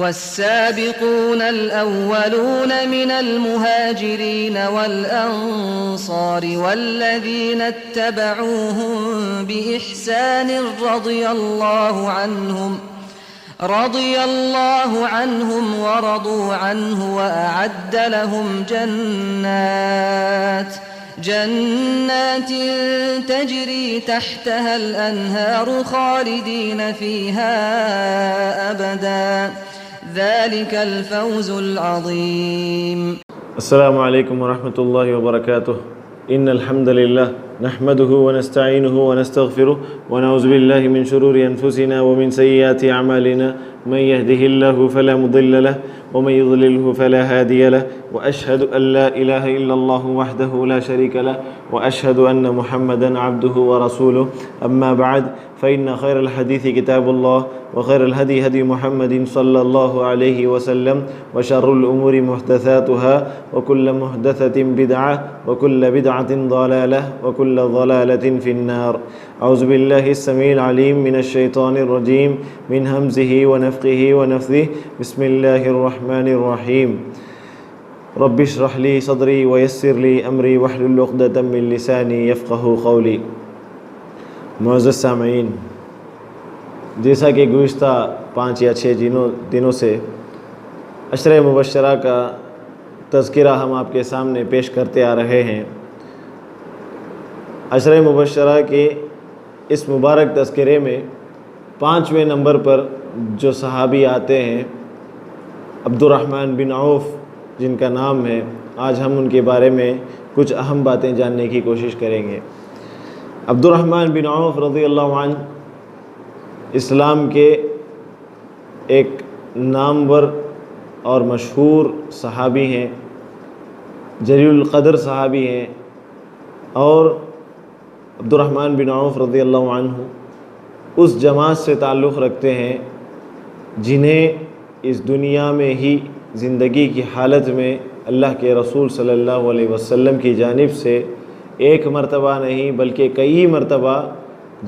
والسابقون الأولون من المهاجرين والأنصار والذين اتبعوهم بإحسان رضي الله عنهم ورضوا عنه وأعد لهم جنات تجري تحتها الأنهار خالدين فيها أبدا ذلك الفوز العظيم. السلام عليكم ورحمة الله وبركاته. إن الحمد لله نحمده ونستعينه ونستغفره ونعوذ بالله من شرور أنفسنا ومن سيئات أعمالنا. من يهده الله فلا مضل له ومن يضلله فلا هادي له وأشهد أن لا إله إلا الله وحده لا شريك له وأشهد أن محمدا عبده ورسوله. أما بعد فإن خير الحديث كتاب الله وخير الهدي هدي محمد صلى الله عليه وسلم وشر الأمور محدثاتها وكل محدثة بدعة وكل بدعة ضلالة وكل ضلالة في النار. أعوذ بالله السميع العليم من الشيطان الرجيم من همزه ونفخه ونفثه. بسم الله الرحمن الرحيم. رب اشرح لي صدري ويسر لي أمري واحلل عقدة من لساني يفقهوا قولي. معزز سامعین، جیسا کہ گزشتہ 5 یا 6 دنوں سے عشرہ مبشرہ کا تذکرہ ہم آپ کے سامنے پیش کرتے آ رہے ہیں. عشرہ مبشرہ کے اس مبارک تذکرے میں 5ویں نمبر پر جو صحابی آتے ہیں عبد الرحمن بن عوف جن کا نام ہے، آج ہم ان کے بارے میں کچھ اہم باتیں جاننے کی کوشش کریں گے. عبد الرحمن بن عوف رضی اللہ عنہ اسلام کے ایک نامور اور مشہور صحابی ہیں، جلیل القدر صحابی ہیں، اور عبد الرحمن بن عوف رضی اللہ عنہ اس جماعت سے تعلق رکھتے ہیں جنہیں اس دنیا میں ہی زندگی کی حالت میں اللہ کے رسول صلی اللہ علیہ وسلم کی جانب سے ایک مرتبہ نہیں بلکہ کئی مرتبہ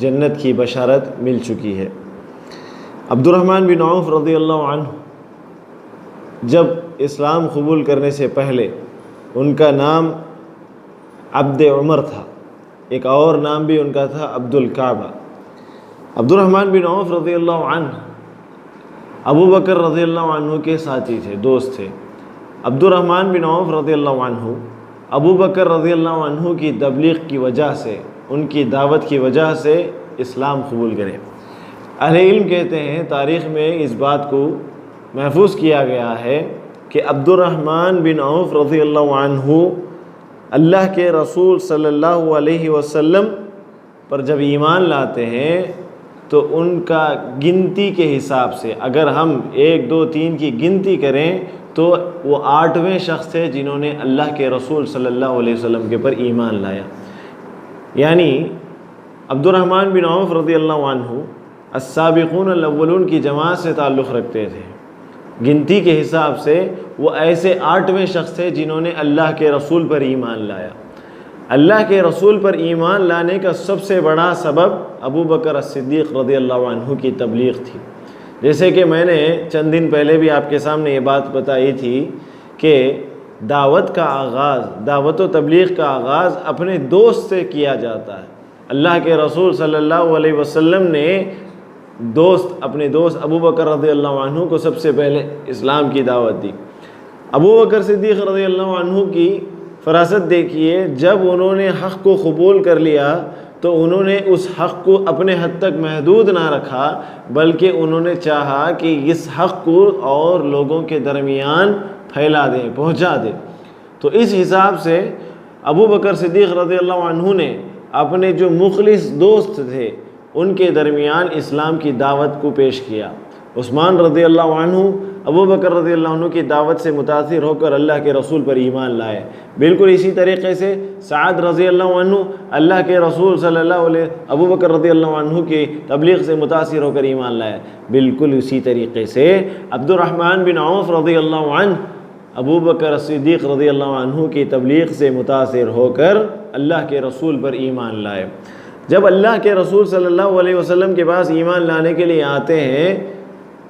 جنت کی بشارت مل چکی ہے. عبد الرحمن بن عوف رضی اللہ عنہ جب اسلام قبول کرنے سے پہلے ان کا نام عبد عمر تھا، ایک اور نام بھی ان کا تھا عبد الکعبہ. عبد الرحمن بن عوف رضی اللہ عنہ ابو بکر رضی اللہ عنہ کے ساتھی تھے، دوست تھے. عبد الرحمن بن عوف رضی اللہ عنہ ابو بکر رضی اللہ عنہ کی تبلیغ کی وجہ سے، ان کی دعوت کی وجہ سے اسلام قبول کرے. اہل علم کہتے ہیں، تاریخ میں اس بات کو محفوظ کیا گیا ہے کہ عبد الرحمن بن عوف رضی اللہ عنہ اللہ کے رسول صلی اللہ علیہ وسلم پر جب ایمان لاتے ہیں تو ان کا گنتی کے حساب سے اگر ہم 1 2 3 کی گنتی کریں تو وہ 8ویں شخص تھے جنہوں نے اللہ کے رسول صلی اللہ علیہ وسلم کے پر ایمان لایا. یعنی عبد الرحمن بن عوف رضی اللہ عنہ السابقون الاولون کی جماعت سے تعلق رکھتے تھے. گنتی کے حساب سے وہ ایسے 8ویں شخص تھے جنہوں نے اللہ کے رسول پر ایمان لایا. اللہ کے رسول پر ایمان لانے کا سب سے بڑا سبب ابو بکر الصدیق رضی اللہ عنہ کی تبلیغ تھی. جیسے کہ میں نے چند دن پہلے بھی آپ کے سامنے یہ بات بتائی تھی کہ دعوت و تبلیغ کا آغاز اپنے دوست سے کیا جاتا ہے. اللہ کے رسول صلی اللہ علیہ وسلم نے اپنے دوست ابو بکر رضی اللہ عنہ کو سب سے پہلے اسلام کی دعوت دی. ابو بکر صدیق رضی اللہ عنہ کی فراست دیکھیے، جب انہوں نے حق کو قبول کر لیا تو انہوں نے اس حق کو اپنے حد تک محدود نہ رکھا بلکہ انہوں نے چاہا کہ اس حق کو اور لوگوں کے درمیان پھیلا دیں، پہنچا دیں. تو اس حساب سے ابو بکر صدیق رضی اللہ عنہ نے اپنے جو مخلص دوست تھے ان کے درمیان اسلام کی دعوت کو پیش کیا. عثمان رضی اللہ عنہ ابو بکر رضی اللہ عنہ کی دعوت سے متاثر ہو کر اللہ کے رسول پر ایمان لائے. بالکل اسی طریقے سے سعد رضی اللہ عنہ اللہ کے رسول صلی اللہ علیہ ابو بکر رضی اللہ عنہ کی تبلیغ سے متاثر ہو کر ایمان لائے. بالکل اسی طریقے سے عبد الرحمن بن عوف رضی اللہ عنہ ابو بکر صدیق رضی اللہ عنہ کی تبلیغ سے متاثر ہو کر اللہ کے رسول پر ایمان لائے. جب اللہ کے رسول صلی اللہ علیہ وسلم کے پاس ایمان لانے کے لیے آتے ہیں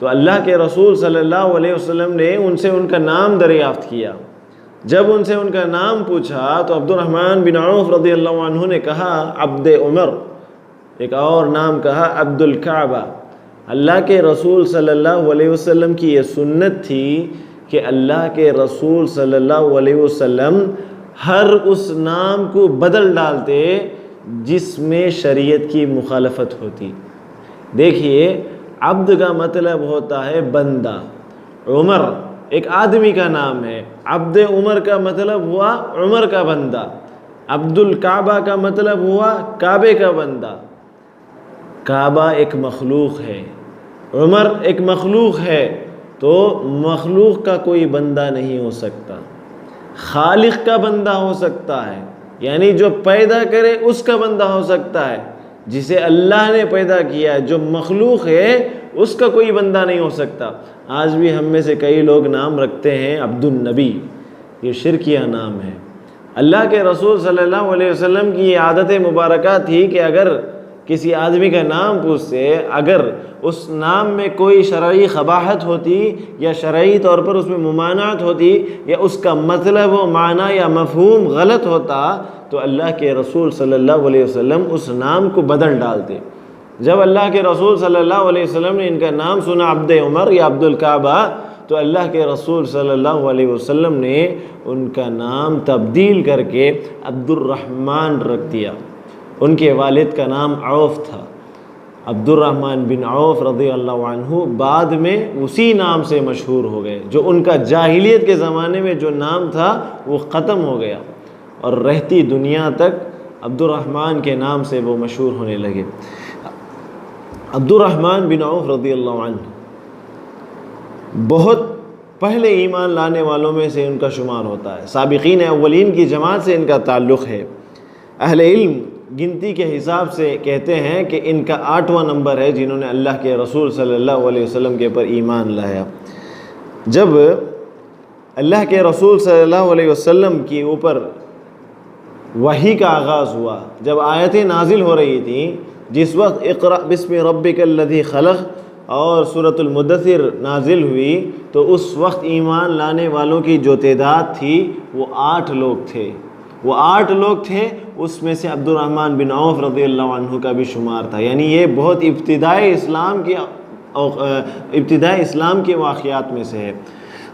تو اللہ کے رسول صلی اللہ علیہ وسلم نے ان سے ان کا نام دریافت کیا۔ جب ان سے ان کا نام پوچھا تو عبد الرحمن بن عوف رضی اللہ عنہ نے کہا عبد عمر، ایک اور نام کہا عبد الکعبہ۔ اللہ کے رسول صلی اللہ علیہ وسلم کی یہ سنت تھی کہ اللہ کے رسول صلی اللہ علیہ وسلم ہر اس نام کو بدل ڈالتے جس میں شریعت کی مخالفت ہوتی۔ دیکھیے، عبد کا مطلب ہوتا ہے بندہ، عمر ایک آدمی کا نام ہے، عبد عمر کا مطلب ہوا عمر کا بندہ، عبد الکعبہ کا مطلب ہوا کعبے کا بندہ۔ کعبہ ایک مخلوق ہے، عمر ایک مخلوق ہے، تو مخلوق کا کوئی بندہ نہیں ہو سکتا، خالق کا بندہ ہو سکتا ہے، یعنی جو پیدا کرے اس کا بندہ ہو سکتا ہے، جسے اللہ نے پیدا کیا ہے۔ جو مخلوق ہے اس کا کوئی بندہ نہیں ہو سکتا۔ آج بھی ہم میں سے کئی لوگ نام رکھتے ہیں عبد النبی، یہ شرکیہ نام ہے۔ اللہ کے رسول صلی اللہ علیہ وسلم کی یہ عادت مبارکہ تھی کہ اگر کسی آدمی کا نام پوچھتے، اگر اس نام میں کوئی شرعی قباحت ہوتی یا شرعی طور پر اس میں ممانعت ہوتی یا اس کا مطلب و معنی یا مفہوم غلط ہوتا تو اللہ کے رسول صلی اللہ علیہ وسلم اس نام کو بدل ڈالتے۔ جب اللہ کے رسول صلی اللہ علیہ وسلم نے ان کا نام سنا عبد عمر یا عبد الکعبہ تو اللہ کے رسول صلی اللہ علیہ وسلم نے ان کا نام تبدیل کر کے عبد الرحمن رکھ دیا۔ ان کے والد کا نام عوف تھا، عبد الرحمن بن عوف رضی اللہ عنہ بعد میں اسی نام سے مشہور ہو گئے۔ جو ان کا جاہلیت کے زمانے میں جو نام تھا وہ ختم ہو گیا اور رہتی دنیا تک عبد الرحمن کے نام سے وہ مشہور ہونے لگے۔ عبد الرحمن بن عوف رضی اللہ عنہ بہت پہلے ایمان لانے والوں میں سے ان کا شمار ہوتا ہے، سابقین اولین کی جماعت سے ان کا تعلق ہے۔ اہل علم گنتی کے حساب سے کہتے ہیں کہ ان کا 8واں نمبر ہے جنہوں نے اللہ کے رسول صلی اللہ علیہ وسلم کے پر ایمان لایا۔ جب اللہ کے رسول صلی اللہ علیہ وسلم کی اوپر وحی کا آغاز ہوا، جب آیتیں نازل ہو رہی تھیں، جس وقت اقرأ بسم ربک الذی خلق اور سورۃ المدثر نازل ہوئی، تو اس وقت ایمان لانے والوں کی جو تعداد تھی وہ 8 لوگ تھے۔ وہ 8 لوگ تھے، اس میں سے عبد الرحمن بن عوف رضی اللہ عنہ کا بھی شمار تھا۔ یعنی یہ بہت ابتدائی اسلام کے واقعات میں سے ہے۔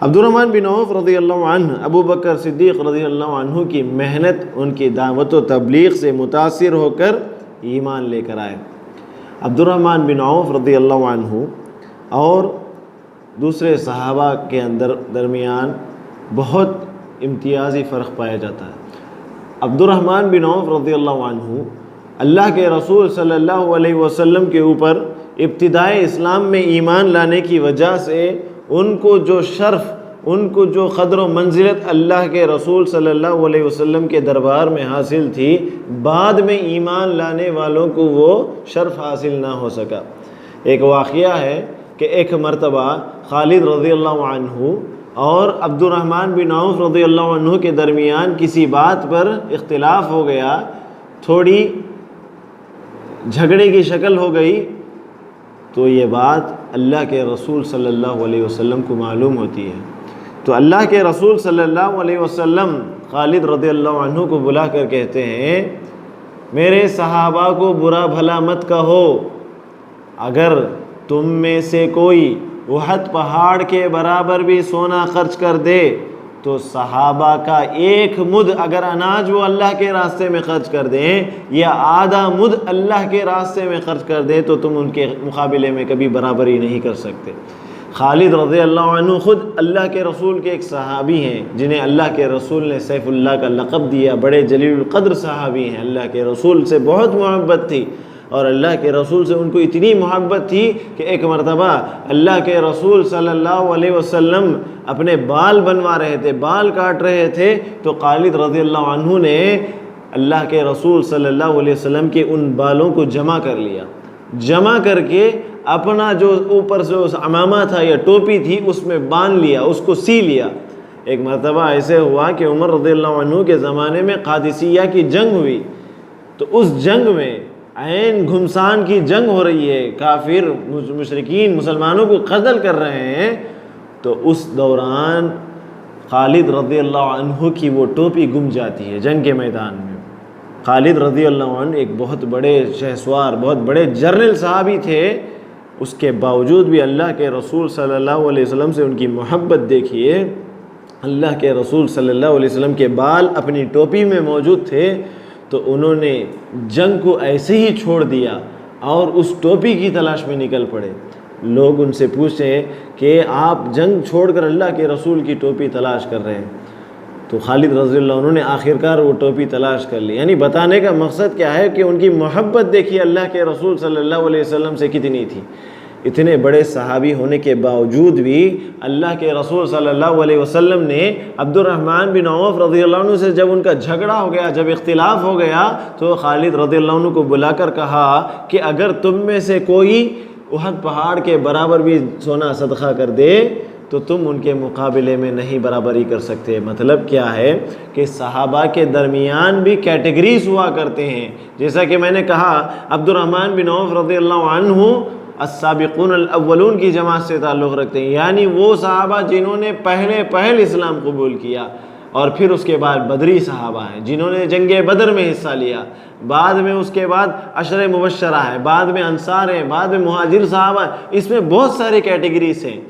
عبد الرحمن بن عوف رضی اللہ عنہ ابو بکر صدیق رضی اللہ عنہ کی محنت، ان کی دعوت و تبلیغ سے متاثر ہو کر ایمان لے کر آئے۔ عبد الرحمن بن عوف رضی اللہ عنہ اور دوسرے صحابہ کے درمیان بہت امتیازی فرق پایا جاتا ہے۔ عبد الرحمن بن عوف رضی اللہ عنہ اللہ کے رسول صلی اللہ علیہ وسلم کے اوپر ابتدائی اسلام میں ایمان لانے کی وجہ سے ان کو جو شرف، ان کو جو قدر و منزلت اللہ کے رسول صلی اللہ علیہ وسلم کے دربار میں حاصل تھی، بعد میں ایمان لانے والوں کو وہ شرف حاصل نہ ہو سکا۔ ایک واقعہ ہے کہ ایک مرتبہ خالد رضی اللہ عنہ اور عبد الرحمن بن عوف رضی اللہ عنہ کے درمیان کسی بات پر اختلاف ہو گیا، تھوڑی جھگڑے کی شکل ہو گئی، تو یہ بات اللہ کے رسول صلی اللہ علیہ وسلم کو معلوم ہوتی ہے۔ تو اللہ کے رسول صلی اللہ علیہ وسلم خالد رضی اللہ عنہ کو بلا کر کہتے ہیں، میرے صحابہ کو برا بھلا مت کہو، اگر تم میں سے کوئی احد پہاڑ کے برابر بھی سونا خرچ کر دے تو صحابہ کا 1 مد اگر اناج وہ اللہ کے راستے میں خرچ کر دیں یا آدھا مد اللہ کے راستے میں خرچ کر دیں تو تم ان کے مقابلے میں کبھی برابری نہیں کر سکتے۔ خالد رضی اللہ عنہ خود اللہ کے رسول کے ایک صحابی ہیں جنہیں اللہ کے رسول نے سیف اللہ کا لقب دیا، بڑے جلیل القدر صحابی ہیں، اللہ کے رسول سے بہت محبت تھی اور اللہ کے رسول سے ان کو اتنی محبت تھی کہ ایک مرتبہ اللہ کے رسول صلی اللہ علیہ وسلم اپنے بال بنوا رہے تھے، بال کاٹ رہے تھے، تو خالد رضی اللہ عنہ نے اللہ کے رسول صلی اللہ علیہ وسلم کے ان بالوں کو جمع کر لیا، جمع کر کے اپنا جو اوپر سے عمامہ تھا یا ٹوپی تھی اس میں باندھ لیا، اس کو سی لیا۔ ایک مرتبہ ایسے ہوا کہ عمر رضی اللہ عنہ کے زمانے میں قادسیہ کی جنگ ہوئی، تو اس جنگ میں عین گھمسان کی جنگ ہو رہی ہے، کافر مشرکین مسلمانوں کو قتل کر رہے ہیں، تو اس دوران خالد رضی اللہ عنہ کی وہ ٹوپی گم جاتی ہے جنگ کے میدان میں۔ خالد رضی اللہ عنہ ایک بہت بڑے شہسوار، بہت بڑے جرنل صحابی تھے، اس کے باوجود بھی اللہ کے رسول صلی اللہ علیہ وسلم سے ان کی محبت دیکھیے۔ اللہ کے رسول صلی اللہ علیہ وسلم کے بال اپنی ٹوپی میں موجود تھے، تو انہوں نے جنگ کو ایسے ہی چھوڑ دیا اور اس ٹوپی کی تلاش میں نکل پڑے۔ لوگ ان سے پوچھے کہ آپ جنگ چھوڑ کر اللہ کے رسول کی ٹوپی تلاش کر رہے ہیں، تو خالد رضی اللہ عنہ نے آخرکار وہ ٹوپی تلاش کر لی۔ یعنی بتانے کا مقصد کیا ہے کہ ان کی محبت دیکھیے اللہ کے رسول صلی اللہ علیہ وسلم سے کتنی تھی۔ اتنے بڑے صحابی ہونے کے باوجود بھی اللہ کے رسول صلی اللہ علیہ وسلم نے عبد الرحمن بن عوف رضی اللہ عنہ سے جب ان کا جھگڑا ہو گیا، جب اختلاف ہو گیا، تو خالد رضی اللہ عنہ کو بلا کر کہا کہ اگر تم میں سے کوئی احد پہاڑ کے برابر بھی سونا صدقہ کر دے تو تم ان کے مقابلے میں نہیں برابری کر سکتے۔ مطلب کیا ہے کہ صحابہ کے درمیان بھی کیٹیگریز ہوا کرتے ہیں، جیسا کہ میں نے کہا عبد الرحمن بن عوف رضی اللہ عنہ السابقون الاولون کی جماعت سے تعلق رکھتے ہیں، یعنی وہ صحابہ جنہوں نے پہل اسلام قبول کیا، اور پھر اس کے بعد بدری صحابہ ہیں جنہوں نے جنگ بدر میں حصہ لیا، بعد میں اس کے بعد عشر مبشرہ ہیں، بعد میں انصار ہیں، بعد میں مہاجر صحابہ ہیں، اس میں بہت سارے کیٹیگریز ہیں،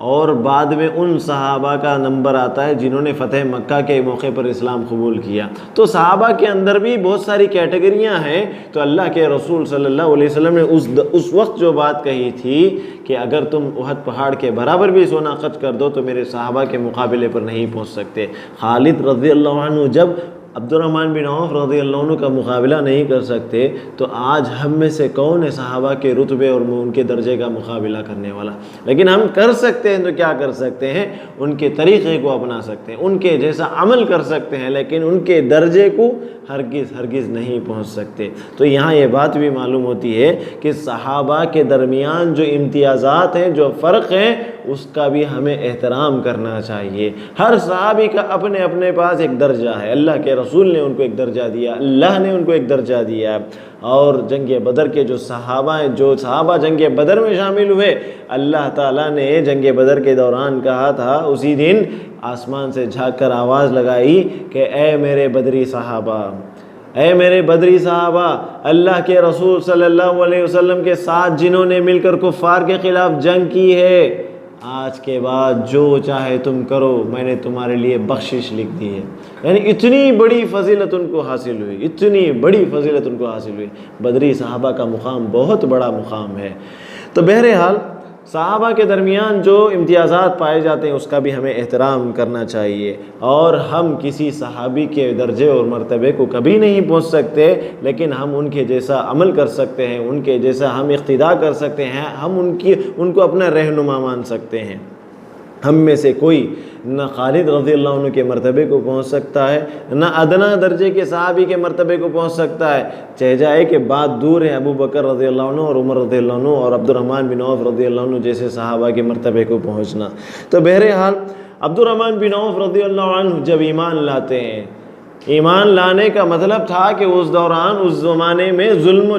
اور بعد میں ان صحابہ کا نمبر آتا ہے جنہوں نے فتح مکہ کے موقع پر اسلام قبول کیا۔ تو صحابہ کے اندر بھی بہت ساری کیٹیگریاں ہیں۔ تو اللہ کے رسول صلی اللہ علیہ وسلم نے اس وقت جو بات کہی تھی کہ اگر تم احد پہاڑ کے برابر بھی سونا خرچ کر دو تو میرے صحابہ کے مقابلے پر نہیں پہنچ سکتے۔ خالد رضی اللہ عنہ جب عبد الرحمن بن عوف رضی اللہ عنہ کا مقابلہ نہیں کر سکتے، تو آج ہم میں سے کون ہے صحابہ کے رتبے اور ان کے درجے کا مقابلہ کرنے والا؟ لیکن ہم کر سکتے ہیں تو کیا کر سکتے ہیں؟ ان کے طریقے کو اپنا سکتے ہیں، ان کے جیسا عمل کر سکتے ہیں، لیکن ان کے درجے کو ہرگز نہیں پہنچ سکتے۔ تو یہاں یہ بات بھی معلوم ہوتی ہے کہ صحابہ کے درمیان جو امتیازات ہیں، جو فرق ہیں، اس کا بھی ہمیں احترام کرنا چاہیے۔ ہر صحابی کا اپنے اپنے پاس ایک درجہ ہے، اللہ کے رسول نے ان کو ایک درجہ دیا، اللہ نے ان کو ایک درجہ دیا۔ اور جنگ بدر کے جو صحابہ ہیں، جو صحابہ جنگ بدر میں شامل ہوئے، اللہ تعالیٰ نے جنگ بدر کے دوران کہا تھا، اسی دن آسمان سے جھانک کر آواز لگائی کہ اے میرے بدری صحابہ، اے میرے بدری صحابہ، اللہ کے رسول صلی اللہ علیہ وسلم کے ساتھ جنہوں نے مل کر کفار کے خلاف جنگ کی ہے، آج کے بعد جو چاہے تم کرو، میں نے تمہارے لیے بخشش لکھ دی ہے۔ یعنی اتنی بڑی فضیلت ان کو حاصل ہوئی، اتنی بڑی فضیلت ان کو حاصل ہوئی۔ بدری صحابہ کا مقام بہت بڑا مقام ہے۔ تو بہرحال صحابہ کے درمیان جو امتیازات پائے جاتے ہیں اس کا بھی ہمیں احترام کرنا چاہیے، اور ہم کسی صحابی کے درجے اور مرتبے کو کبھی نہیں پہنچ سکتے، لیکن ہم ان کے جیسا عمل کر سکتے ہیں، ان کے جیسا ہم اقتداء کر سکتے ہیں، ہم ان کو اپنا رہنما مان سکتے ہیں۔ ہم میں سے کوئی نہ خالد رضی اللہ عنہ کے مرتبے کو پہنچ سکتا ہے، نہ ادنا درجے کے صحابی کے مرتبے کو پہنچ سکتا ہے، چاہے جائے کہ بات دور ہے ابو بکر رضی اللہ عنہ اور عمر رضی اللہ عنہ اور عبد الرحمن بن عوف رضی اللہ عنہ جیسے صحابہ کے مرتبے کو پہنچنا۔ تو بہرحال عبد الرحمن بن عوف رضی اللہ عنہ جب ایمان لاتے ہیں، ایمان لانے کا مطلب تھا کہ اس دوران اس زمانے میں ظلم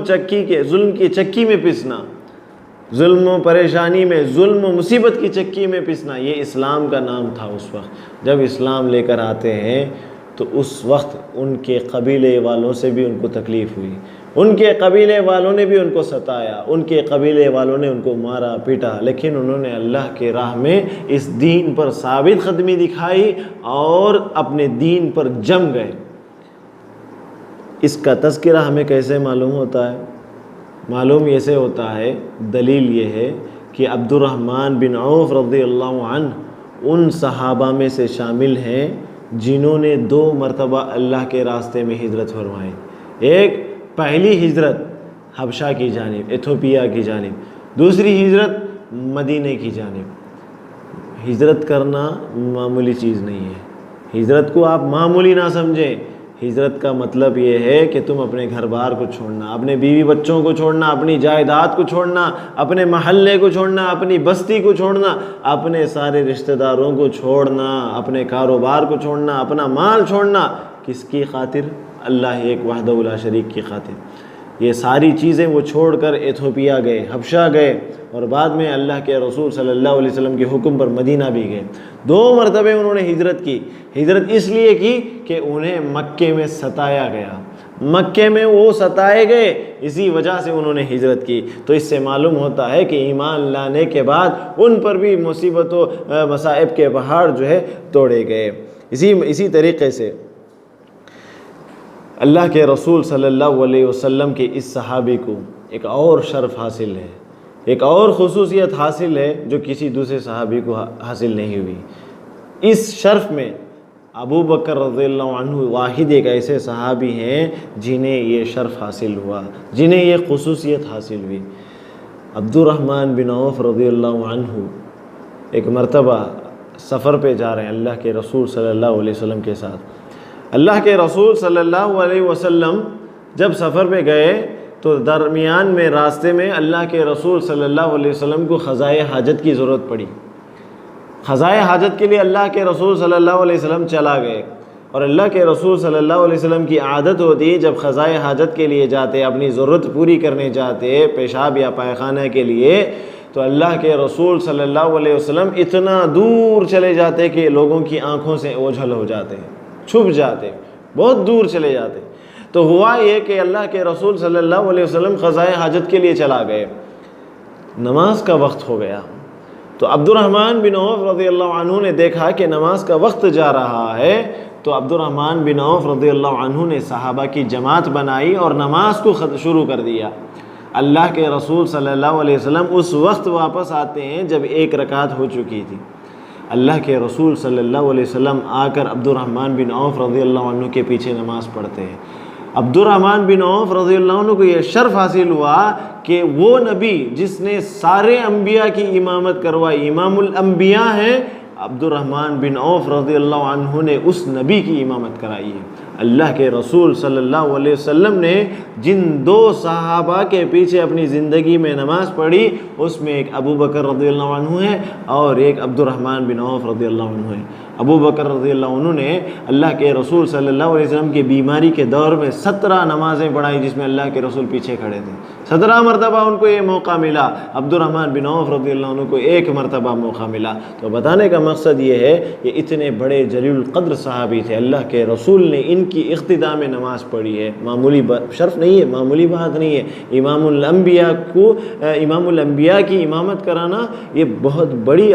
کی چکی میں پسنا، ظلم و پریشانی میں، ظلم و مصیبت کی چکی میں پسنا، یہ اسلام کا نام تھا اس وقت۔ جب اسلام لے کر آتے ہیں تو اس وقت ان کے قبیلے والوں سے بھی ان کو تکلیف ہوئی، ان کے قبیلے والوں نے بھی ان کو ستایا، ان کے قبیلے والوں نے ان کو مارا پیٹا، لیکن انہوں نے اللہ کے راہ میں اس دین پر ثابت قدمی دکھائی اور اپنے دین پر جم گئے۔ اس کا تذکرہ ہمیں کیسے معلوم ہوتا ہے؟ معلوم ایسے ہوتا ہے، دلیل یہ ہے کہ عبد الرحمن بن عوف رضی اللہ عنہ ان صحابہ میں سے شامل ہیں جنہوں نے 2 مرتبہ اللہ کے راستے میں ہجرت فرمائی۔ ایک پہلی ہجرت حبشہ کی جانب، ایتھوپیا کی جانب، دوسری ہجرت مدینے کی جانب۔ ہجرت کرنا معمولی چیز نہیں ہے، ہجرت کو آپ معمولی نہ سمجھیں۔ ہجرت کا مطلب یہ ہے کہ تم اپنے گھر بار کو چھوڑنا، اپنے بیوی بچوں کو چھوڑنا، اپنی جائیداد کو چھوڑنا، اپنے محلے کو چھوڑنا، اپنی بستی کو چھوڑنا، اپنے سارے رشتہ داروں کو چھوڑنا، اپنے کاروبار کو چھوڑنا، اپنا مال چھوڑنا۔ کس کی خاطر؟ اللہ ایک وحدہ لا شریک کی خاطر۔ یہ ساری چیزیں وہ چھوڑ کر ایتھوپیا گئے، حبشہ گئے، اور بعد میں اللہ کے رسول صلی اللہ علیہ وسلم کے حکم پر مدینہ بھی گئے۔ 2 مرتبہ انہوں نے ہجرت کی۔ ہجرت اس لیے کی کہ انہیں مکے میں ستایا گیا، مکے میں وہ ستائے گئے، اسی وجہ سے انہوں نے ہجرت کی۔ تو اس سے معلوم ہوتا ہے کہ ایمان لانے کے بعد ان پر بھی مصیبت و مصائب کے پہاڑ جو ہے توڑے گئے۔ اسی طریقے سے اللہ کے رسول صلی اللہ علیہ وسلم کے اس صحابی کو ایک اور شرف حاصل ہے، ایک اور خصوصیت حاصل ہے جو کسی دوسرے صحابی کو حاصل نہیں ہوئی۔ اس شرف میں ابو بکر رضی اللہ عنہ واحد ایک ایسے صحابی ہیں جنہیں یہ شرف حاصل ہوا، جنہیں یہ خصوصیت حاصل ہوئی۔ عبد الرحمن بن عوف رضی اللہ عنہ ایک مرتبہ سفر پہ جا رہے ہیں اللہ کے رسول صلی اللہ علیہ وسلم کے ساتھ۔ اللہ کے رسول صلی اللہ علیہ وسلم جب سفر پہ گئے تو درمیان میں راستے میں اللہ کے رسول صلی اللہ علیہ وسلم کو قضائے حاجت کی ضرورت پڑی۔ قضائے حاجت کے لیے اللہ کے رسول صلی اللہ علیہ وسلم چلا گئے، اور اللہ کے رسول صلی اللہ علیہ وسلم کی عادت ہوتی جب قضائے حاجت کے لیے جاتے، اپنی ضرورت پوری کرنے جاتے، پیشاب یا پائخانہ کے لیے، تو اللہ کے رسول صلی اللہ علیہ وسلم اتنا دور چلے جاتے کہ لوگوں کی آنکھوں سے اوجھل ہو جاتے، چھپ جاتے، بہت دور چلے جاتے۔ تو ہوا یہ کہ اللہ کے رسول صلی اللہ علیہ وسلم قضائے حاجت کے لیے چلا گئے، نماز کا وقت ہو گیا۔ تو عبد الرحمن بن عوف رضی اللہ عنہ نے دیکھا کہ نماز کا وقت جا رہا ہے، تو عبد الرحمن بن عوف رضی اللہ عنہ نے صحابہ کی جماعت بنائی اور نماز کو شروع کر دیا۔ اللہ کے رسول صلی اللہ علیہ وسلم اس وقت واپس آتے ہیں جب 1 رکعت ہو چکی تھی۔ اللہ کے رسول صلی اللہ علیہ وسلم آ کر عبد الرحمن بن عوف رضی اللہ عنہ کے پیچھے نماز پڑھتے ہیں۔ عبد الرحمن بن عوف رضی اللہ عنہ کو یہ شرف حاصل ہوا کہ وہ نبی جس نے سارے انبیاء کی امامت کروائی، امام الانبیاء ہیں، عبد الرحمن بن عوف رضی اللہ عنہ نے اس نبی کی امامت کرائی ہے۔ اللہ کے رسول صلی اللہ علیہ وسلم نے جن 2 صحابہ کے پیچھے اپنی زندگی میں نماز پڑھی، اس میں ایک ابو بکر رضی اللہ عنہ ہے اور ایک عبد الرحمن بن عوف رضی اللہ عنہ ہے۔ ابو بکر رضی اللہ عنہ نے اللہ کے رسول صلی اللہ علیہ وسلم کی بیماری کے دور میں 17 نمازیں پڑھائی، جس میں اللہ کے رسول پیچھے کھڑے تھے۔ 17 مرتبہ ان کو یہ موقع ملا، عبد الرحمن بن عوف رضی اللہ عنہ کو 1 مرتبہ موقع ملا۔ تو بتانے کا مقصد یہ ہے کہ اتنے بڑے جلیل القدر صحابی تھے، اللہ کے رسول نے ان کی اقتداء میں نماز پڑھی ہے، معمولی شرف نہیں ہے، معمولی بات نہیں ہے۔ امام الانبیاء کی امامت کرانا یہ بہت بڑی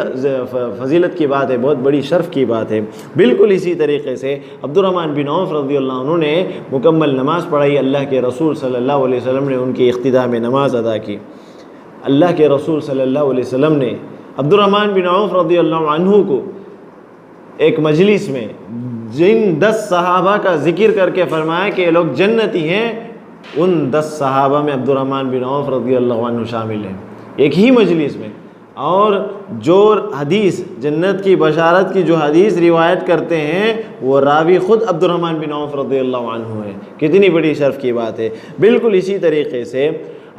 فضیلت کی بات ہے، بہت بڑی شرف کی بات ہے۔ بالکل اسی طریقے سے عبد الرحمن بن عوف رضی اللہ عنہ نے مکمل نماز پڑھائی، اللہ کے رسول صلی اللہ علیہ وسلم نے ان کی اقتداء میں نماز ادا کی۔ اللہ کے رسول صلی اللہ علیہ وسلم نے عبد الرحمن بن عوف رضی اللہ عنہ کو ایک مجلس میں جن 10 صحابہ کا ذکر کر کے فرمایا کہ یہ لوگ جنتی ہیں، ان 10 صحابہ میں عبد الرحمن بن عوف رضی اللہ عنہ شامل ہیں، ایک ہی مجلس میں۔ اور جو حدیث جنت کی بشارت کی جو حدیث روایت کرتے ہیں وہ راوی خود عبد الرحمن بن عوف رضی اللہ عنہ ہے۔ کتنی بڑی شرف کی بات ہے۔ بالکل اسی طریقے سے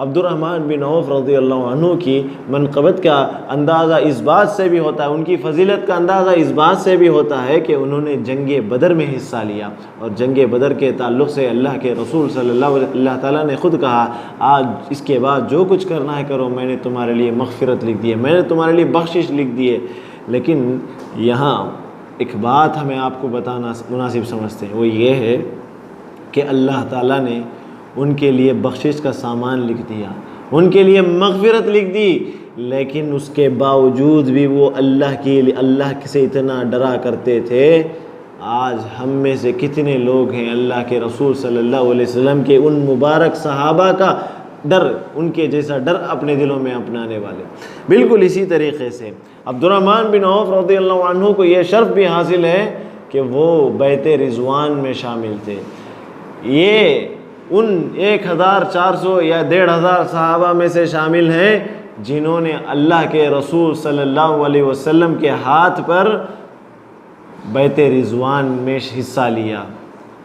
عبد الرحمن بن عوف رضی اللہ عنہ کی منقبت کا اندازہ اس بات سے بھی ہوتا ہے، ان کی فضیلت کا اندازہ اس بات سے بھی ہوتا ہے کہ انہوں نے جنگ بدر میں حصہ لیا، اور جنگ بدر کے تعلق سے اللہ کے رسول صلی اللہ تعالیٰ نے خود کہا، آج اس کے بعد جو کچھ کرنا ہے کرو، میں نے تمہارے لیے مغفرت لکھ دی ہے، میں نے تمہارے لیے بخشش لکھ دی ہے۔ لیکن یہاں ایک بات ہمیں آپ کو بتانا مناسب سمجھتے ہیں، وہ یہ ہے کہ اللہ تعالیٰ نے ان کے لیے بخشش کا سامان لکھ دیا، ان کے لیے مغفرت لکھ دی، لیکن اس کے باوجود بھی وہ اللہ سے اتنا ڈرا کرتے تھے۔ آج ہم میں سے کتنے لوگ ہیں اللہ کے رسول صلی اللہ علیہ وسلم کے ان مبارک صحابہ کا ڈر، ان کے جیسا ڈر اپنے دلوں میں اپنانے والے۔ بالکل اسی طریقے سے عبد الرحمن بن عوف رضی اللہ عنہ کو یہ شرف بھی حاصل ہے کہ وہ بیت رضوان میں شامل تھے۔ یہ ان 1400 یا 1500 صحابہ میں سے شامل ہیں جنہوں نے اللہ کے رسول صلی اللہ علیہ وسلم کے ہاتھ پر بیت رضوان میں حصہ لیا،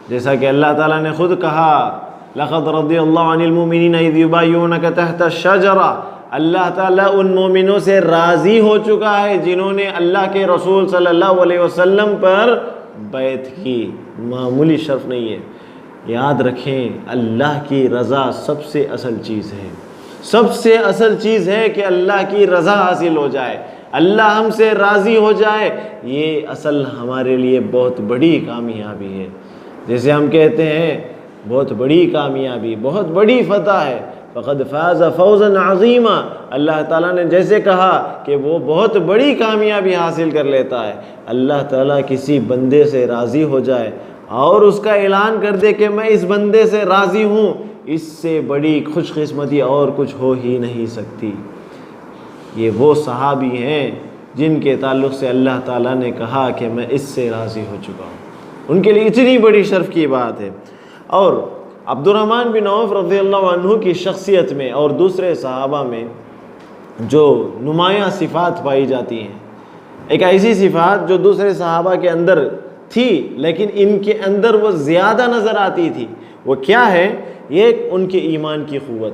جیسا کہ اللہ تعالیٰ نے خود کہا، لَقَدْ رَضِيَ اللَّهُ عَنِ الْمُؤْمِنِينَ إِذْ يُبَايِعُونَكَ تَحْتَ الشَّجَرَةِ۔ اللہ تعالیٰ ان مومنوں سے راضی ہو چکا ہے جنہوں نے اللہ کے رسول صلی اللہ علیہ وسلم پر بیعت کی۔ معمولی شرف نہیں ہے۔ یاد رکھیں اللہ کی رضا سب سے اصل چیز ہے، سب سے اصل چیز ہے کہ اللہ کی رضا حاصل ہو جائے، اللہ ہم سے راضی ہو جائے، یہ اصل ہمارے لیے بہت بڑی کامیابی ہے۔ جیسے ہم کہتے ہیں بہت بڑی کامیابی، بہت بڑی فتح ہے، فقد فاز فوزا عظیما، اللہ تعالیٰ نے جیسے کہا کہ وہ بہت بڑی کامیابی حاصل کر لیتا ہے۔ اللہ تعالیٰ کسی بندے سے راضی ہو جائے اور اس کا اعلان کر دے کہ میں اس بندے سے راضی ہوں، اس سے بڑی خوش قسمتی اور کچھ ہو ہی نہیں سکتی۔ یہ وہ صحابی ہیں جن کے تعلق سے اللہ تعالیٰ نے کہا کہ میں اس سے راضی ہو چکا ہوں، ان کے لیے اتنی بڑی شرف کی بات ہے۔ اور عبد الرحمن بن عوف رضی اللہ عنہ کی شخصیت میں اور دوسرے صحابہ میں جو نمایاں صفات پائی جاتی ہیں، ایک ایسی صفات جو دوسرے صحابہ کے اندر تھی لیکن ان کے اندر وہ زیادہ نظر آتی تھی، وہ کیا ہے؟ یہ ان کے ایمان کی قوت،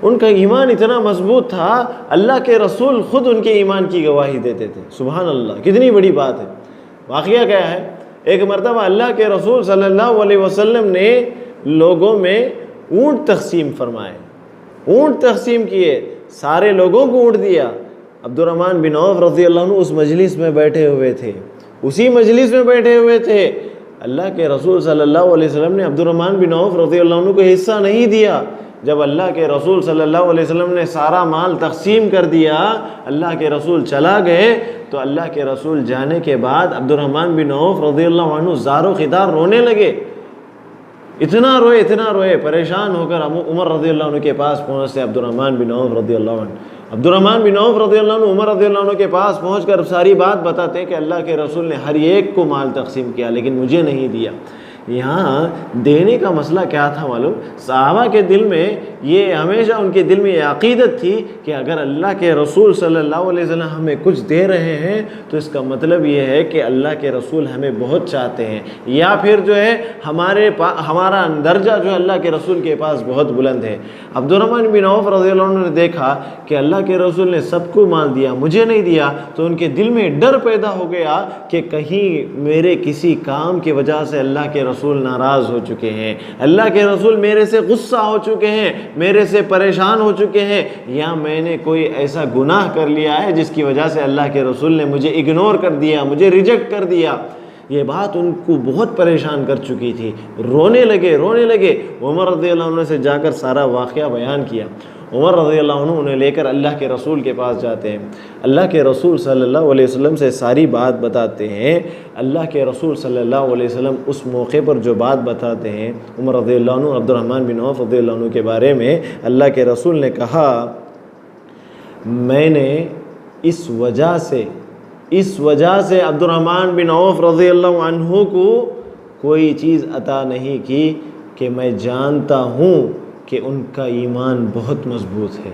ان کا ایمان اتنا مضبوط تھا، اللہ کے رسول خود ان کے ایمان کی گواہی دیتے تھے۔ سبحان اللہ، کتنی بڑی بات ہے۔ واقعہ کیا ہے؟ ایک مرتبہ اللہ کے رسول صلی اللہ علیہ وسلم نے لوگوں میں اونٹ تقسیم فرمائے، اونٹ تقسیم کیے، سارے لوگوں کو اونٹ دیا۔ عبد الرحمن بن عوف رضی اللہ عنہ اس مجلس میں بیٹھے ہوئے تھے، اسی مجلس میں بیٹھے ہوئے تھے۔ اللہ کے رسول صلی اللہ علیہ وسلم نے عبد الرحمن بن عوف رضی اللہ عنہ کو حصہ نہیں دیا۔ جب اللہ کے رسول صلی اللہ علیہ وسلم نے سارا مال تقسیم کر دیا، اللہ کے رسول چلا گئے، تو اللہ کے رسول جانے کے بعد عبد الرحمن بن عوف رضی اللہ عنہ زار و خدار رونے لگے، اتنا روئے، پریشان ہو کر عمر رضی اللہ عنہ کے پاس پہنچتے عبد الرحمن بن عوف رضی اللہ عنہ۔ عبد الرحمن بن عوف رضی اللہ عنہ عمر رضی اللہ عنہ کے پاس پہنچ کر ساری بات بتاتے ہیں کہ اللہ کے رسول نے ہر ایک کو مال تقسیم کیا لیکن مجھے نہیں دیا۔ یہاں دینے کا مسئلہ کیا تھا معلوم؟ صحابہ کے دل میں یہ ہمیشہ ان کے دل میں یہ عقیدت تھی کہ اگر اللہ کے رسول صلی اللہ علیہ وسلم ہمیں کچھ دے رہے ہیں تو اس کا مطلب یہ ہے کہ اللہ کے رسول ہمیں بہت چاہتے ہیں، یا پھر جو ہے ہمارا درجہ جو ہے اللہ کے رسول کے پاس بہت بلند ہے۔ عبد الرحمن بن عوف رضی اللہ عنہ نے دیکھا کہ اللہ کے رسول نے سب کو مال دیا، مجھے نہیں دیا، تو ان کے دل میں ڈر پیدا ہو گیا کہ کہیں میرے کسی کام کی وجہ سے اللہ کے رسول ناراض ہو چکے ہیں، اللہ کے رسول میرے سے غصہ ہو چکے ہیں، میرے سے پریشان ہو چکے ہیں، یا میں نے کوئی ایسا گناہ کر لیا ہے جس کی وجہ سے اللہ کے رسول نے مجھے اگنور کر دیا، مجھے ریجیکٹ کر دیا۔ یہ بات ان کو بہت پریشان کر چکی تھی، رونے لگے۔ عمر رضی اللہ عنہ سے جا کر سارا واقعہ بیان کیا۔ عمر رضی اللہ عنہ انہیں لے کر اللہ کے رسول کے پاس جاتے ہیں، اللہ کے رسول صلی اللہ علیہ وسلم سے ساری بات بتاتے ہیں۔ اللہ کے رسول صلی اللہ علیہ وسلم اس موقع پر جو بات بتاتے ہیں عمر رضی اللہ عنہ عبد الرحمن بن عوف رضی اللہ عنہ کے بارے میں، اللہ کے رسول نے کہا میں نے اس وجہ سے عبد الرحمن بن عوف رضی اللہ عنہ کو کوئی چیز عطا نہیں کی کہ میں جانتا ہوں کہ ان کا ایمان بہت مضبوط ہے،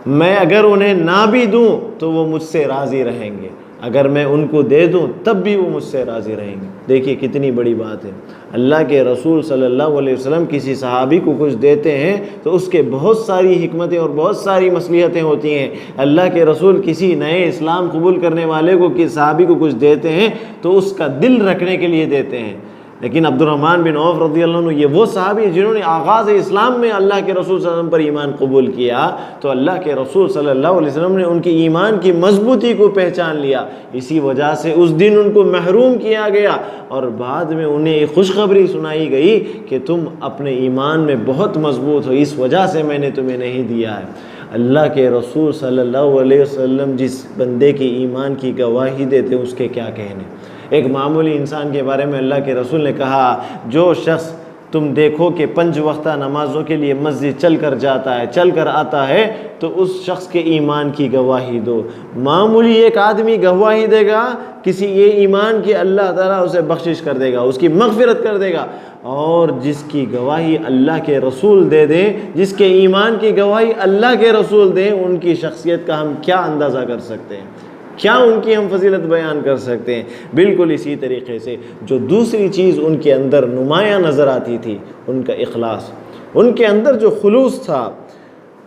میں اگر انہیں نہ بھی دوں تو وہ مجھ سے راضی رہیں گے، اگر میں ان کو دے دوں تب بھی وہ مجھ سے راضی رہیں گے۔ دیکھیے کتنی بڑی بات ہے، اللہ کے رسول صلی اللہ علیہ وسلم کسی صحابی کو کچھ دیتے ہیں تو اس کے بہت ساری حکمتیں اور بہت ساری مصلحتیں ہوتی ہیں۔ اللہ کے رسول کسی نئے اسلام قبول کرنے والے کو، کسی صحابی کو کچھ دیتے ہیں تو اس کا دل رکھنے کے لیے دیتے ہیں، لیکن عبد الرحمن بن عوف رضی اللہ عنہ یہ وہ صحابی ہیں جنہوں نے آغاز اسلام میں اللہ کے رسول صلی اللہ علیہ وسلم پر ایمان قبول کیا، تو اللہ کے رسول صلی اللہ علیہ وسلم نے ان کی ایمان کی مضبوطی کو پہچان لیا، اسی وجہ سے اس دن ان کو محروم کیا گیا اور بعد میں انہیں ایک خوشخبری سنائی گئی کہ تم اپنے ایمان میں بہت مضبوط ہو، اس وجہ سے میں نے تمہیں نہیں دیا ہے۔ اللہ کے رسول صلی اللہ علیہ وسلم جس بندے کی ایمان کی گواہی دیتے اس کے کیا کہنے۔ ایک معمولی انسان کے بارے میں اللہ کے رسول نے کہا جو شخص تم دیکھو کہ 5 وقتہ نمازوں کے لیے مسجد چل کر جاتا ہے، چل کر آتا ہے، تو اس شخص کے ایمان کی گواہی دو۔ معمولی ایک آدمی گواہی دے گا کسی یہ ایمان کی، اللہ تعالیٰ اسے بخشش کر دے گا، اس کی مغفرت کر دے گا، اور جس کی گواہی اللہ کے رسول دے دیں، جس کے ایمان کی گواہی اللہ کے رسول دیں، ان کی شخصیت کا ہم کیا اندازہ کر سکتے ہیں، کیا ان کی ہم فضیلت بیان کر سکتے ہیں۔ بالکل اسی طریقے سے جو دوسری چیز ان کے اندر نمایاں نظر آتی تھی، ان کا اخلاص، ان کے اندر جو خلوص تھا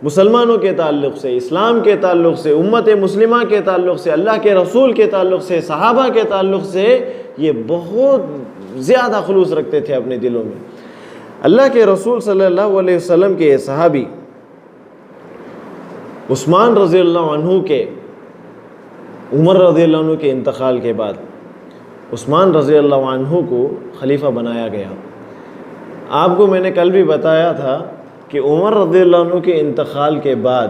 مسلمانوں کے تعلق سے، اسلام کے تعلق سے، امت مسلمہ کے تعلق سے، اللہ کے رسول کے تعلق سے، صحابہ کے تعلق سے، یہ بہت زیادہ خلوص رکھتے تھے اپنے دلوں میں۔ اللہ کے رسول صلی اللہ علیہ وسلم کے صحابی عثمان رضی اللہ عنہ کے عمر رضی اللہ عنہ کے انتقال کے بعد عثمان رضی اللہ عنہ کو خلیفہ بنایا گیا۔ آپ کو میں نے کل بھی بتایا تھا کہ عمر رضی اللہ عنہ کے انتقال کے بعد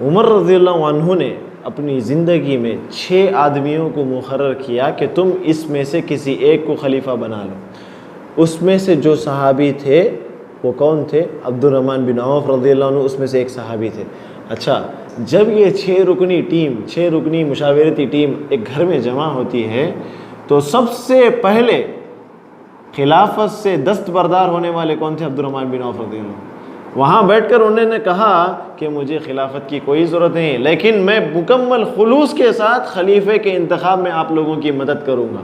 عمر رضی اللہ عنہ نے اپنی زندگی میں 6 آدمیوں کو مقرر کیا کہ تم اس میں سے کسی ایک کو خلیفہ بنا لو۔ اس میں سے جو صحابی تھے وہ کون تھے؟ عبد الرحمن بن عوف رضی اللہ عنہ اس میں سے ایک صحابی تھے۔ اچھا، جب یہ 6 رکنی مشاورتی ٹیم ایک گھر میں جمع ہوتی ہے تو سب سے پہلے خلافت سے دستبردار ہونے والے کون تھے؟ عبد الرحمن بن عوف رضی اللہ عنہ۔ وہاں بیٹھ کر انہوں نے کہا کہ مجھے خلافت کی کوئی ضرورت نہیں، لیکن میں مکمل خلوص کے ساتھ خلیفے کے انتخاب میں آپ لوگوں کی مدد کروں گا۔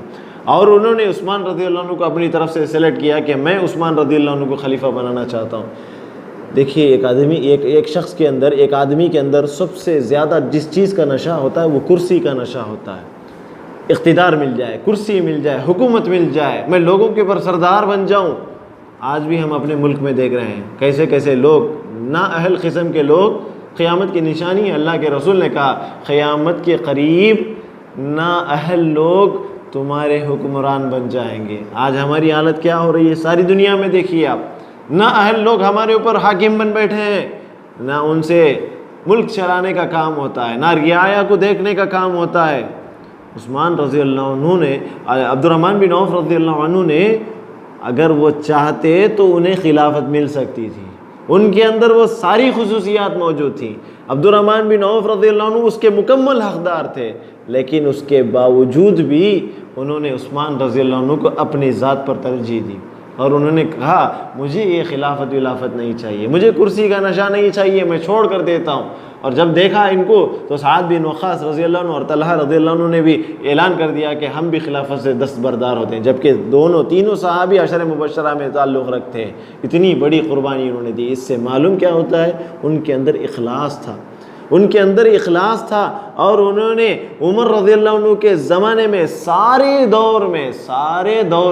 اور انہوں نے عثمان رضی اللہ عنہ کو اپنی طرف سے سلیکٹ کیا کہ میں عثمان رضی اللہ عنہ کو خلیفہ بنانا چاہتا ہوں۔ دیکھیے، ایک شخص کے اندر، ایک آدمی کے اندر سب سے زیادہ جس چیز کا نشہ ہوتا ہے وہ کرسی کا نشہ ہوتا ہے۔ اقتدار مل جائے، کرسی مل جائے، حکومت مل جائے، میں لوگوں کے اوپر سردار بن جاؤں۔ آج بھی ہم اپنے ملک میں دیکھ رہے ہیں کیسے کیسے لوگ، نااہل قسم کے لوگ، قیامت کی نشانی ہے۔ اللہ کے رسول نے کہا قیامت کے قریب نااہل لوگ تمہارے حکمران بن جائیں گے۔ آج ہماری حالت کیا ہو رہی ہے ساری دنیا میں دیکھیے آپ، نااہل لوگ ہمارے اوپر حاکم بن بیٹھے ہیں، نہ ان سے ملک چلانے کا کام ہوتا ہے، نہ رعایا کو دیکھنے کا کام ہوتا ہے۔ عثمان رضی اللہ عنہ نے، عبد الرحمن بن عوف رضی اللہ عنہ نے اگر وہ چاہتے تو انہیں خلافت مل سکتی تھی، ان کے اندر وہ ساری خصوصیات موجود تھیں۔ عبد الرحمن بن عوف رضی اللہ عنہ اس کے مکمل حقدار تھے، لیکن اس کے باوجود بھی انہوں نے عثمان رضی اللہ عنہ کو اپنی ذات پر ترجیح دی، اور انہوں نے کہا مجھے یہ خلافت ولافت نہیں چاہیے، مجھے کرسی کا نشہ نہیں چاہیے، میں چھوڑ کر دیتا ہوں۔ اور جب دیکھا ان کو تو سعد بن وقاص رضی اللہ عنہ اور طلحہ رضی اللہ عنہ نے بھی اعلان کر دیا کہ ہم بھی خلافت سے دستبردار ہوتے ہیں، جبکہ تینوں صحابی عشر مبشرہ میں تعلق رکھتے ہیں۔ اتنی بڑی قربانی انہوں نے دی۔ اس سے معلوم کیا ہوتا ہے؟ ان کے اندر اخلاص تھا، ان کے اندر اخلاص تھا، اور انہوں نے عمر رضی اللہ عنہ کے زمانے میں سارے دور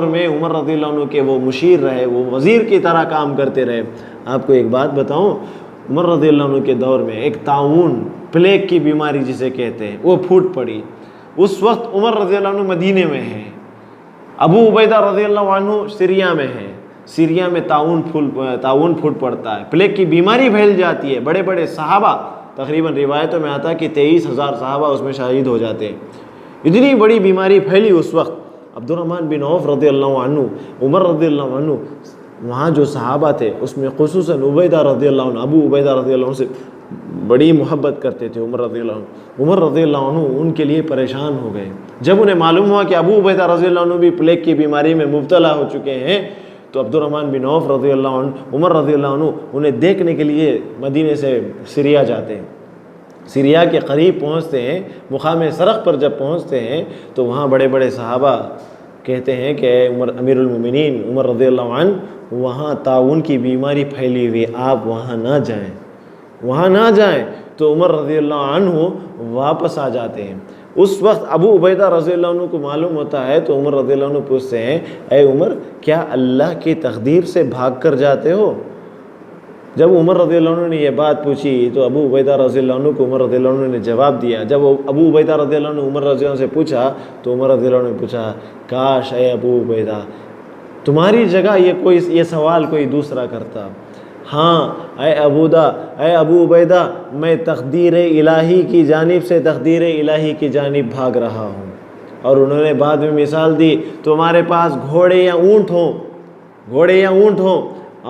میں عمر رضی اللہ عنہ کے وہ مشیر رہے، وہ وزیر کی طرح کام کرتے رہے۔ آپ کو ایک بات بتاؤں، عمر رضی اللہ عنہ کے دور میں ایک طاعون، پلیگ کی بیماری جسے کہتے ہیں، وہ پھوٹ پڑی۔ اس وقت عمر رضی اللہ عنہ مدینے میں ہیں، ابو عبیدہ رضی اللہ عنہ سیریا میں ہیں۔ سیریا میں طاعون پھوٹ پڑتا ہے، پلیگ کی بیماری پھیل جاتی ہے، بڑے بڑے صحابہ، تقریباً روایتوں میں آتا ہے کہ 23,000 صحابہ اس میں شہید ہو جاتے ہیں۔ اتنی بڑی بیماری پھیلی اس وقت۔ عبد الرحمن بن عوف رضی اللہ عنہ، عمر رضی اللہ عنہ، وہاں جو صحابہ تھے اس میں خصوصاً عبیدہ رضی اللہ عنہ، ابو عبیدہ رضی اللہ عنہ سے بڑی محبت کرتے تھے عمر رضی اللہ عنہ۔ عمر رضی اللہ عنہ ان کے لیے پریشان ہو گئے جب انہیں معلوم ہوا کہ ابو عبیدہ رضی اللہ عنہ بھی پلیگ کی بیماری میں مبتلا ہو چکے ہیں۔ تو عبد الرحمن بن عوف رضی اللہ عنہ، عمر رضی اللہ عنہ انہیں دیکھنے کے لیے مدینے سے سیریا جاتے ہیں۔ سیریا کے قریب پہنچتے ہیں، مقام سرخ پر جب پہنچتے ہیں تو وہاں بڑے بڑے صحابہ کہتے ہیں کہ امیر المومنین عمر رضی اللہ عنہ، وہاں طاعون کی بیماری پھیلی ہوئی، آپ وہاں نہ جائیں۔ تو عمر رضی اللہ عنہ واپس آ جاتے ہیں۔ اس وقت ابو عبیدہ رضی اللہ عنہ کو معلوم ہوتا ہے تو عمر رضی اللہ عنہ پوچھتے ہیں، اے عمر، کیا اللہ کی تقدیر سے بھاگ کر جاتے ہو؟ جب عمر رضی اللہ عنہ نے یہ بات پوچھی تو ابو عبیدہ رضی اللہ عنہ کو عمر رضی اللہ عنہ نے جواب دیا۔ جب ابو عبیدہ رضی اللہ عنہ عمر رضی اللہ عنہ سے پوچھا تو عمر رضی اللہ عنہ نے پوچھا، کاش اے ابو عبیدہ تمہاری جگہ یہ سوال کوئی دوسرا کرتا۔ ہاں اے ابو عبیدہ، میں تقدیر الہی کی جانب سے تقدیر الہی کی جانب بھاگ رہا ہوں۔ اور انہوں نے بعد میں مثال دی، تمہارے پاس گھوڑے یا اونٹ ہوں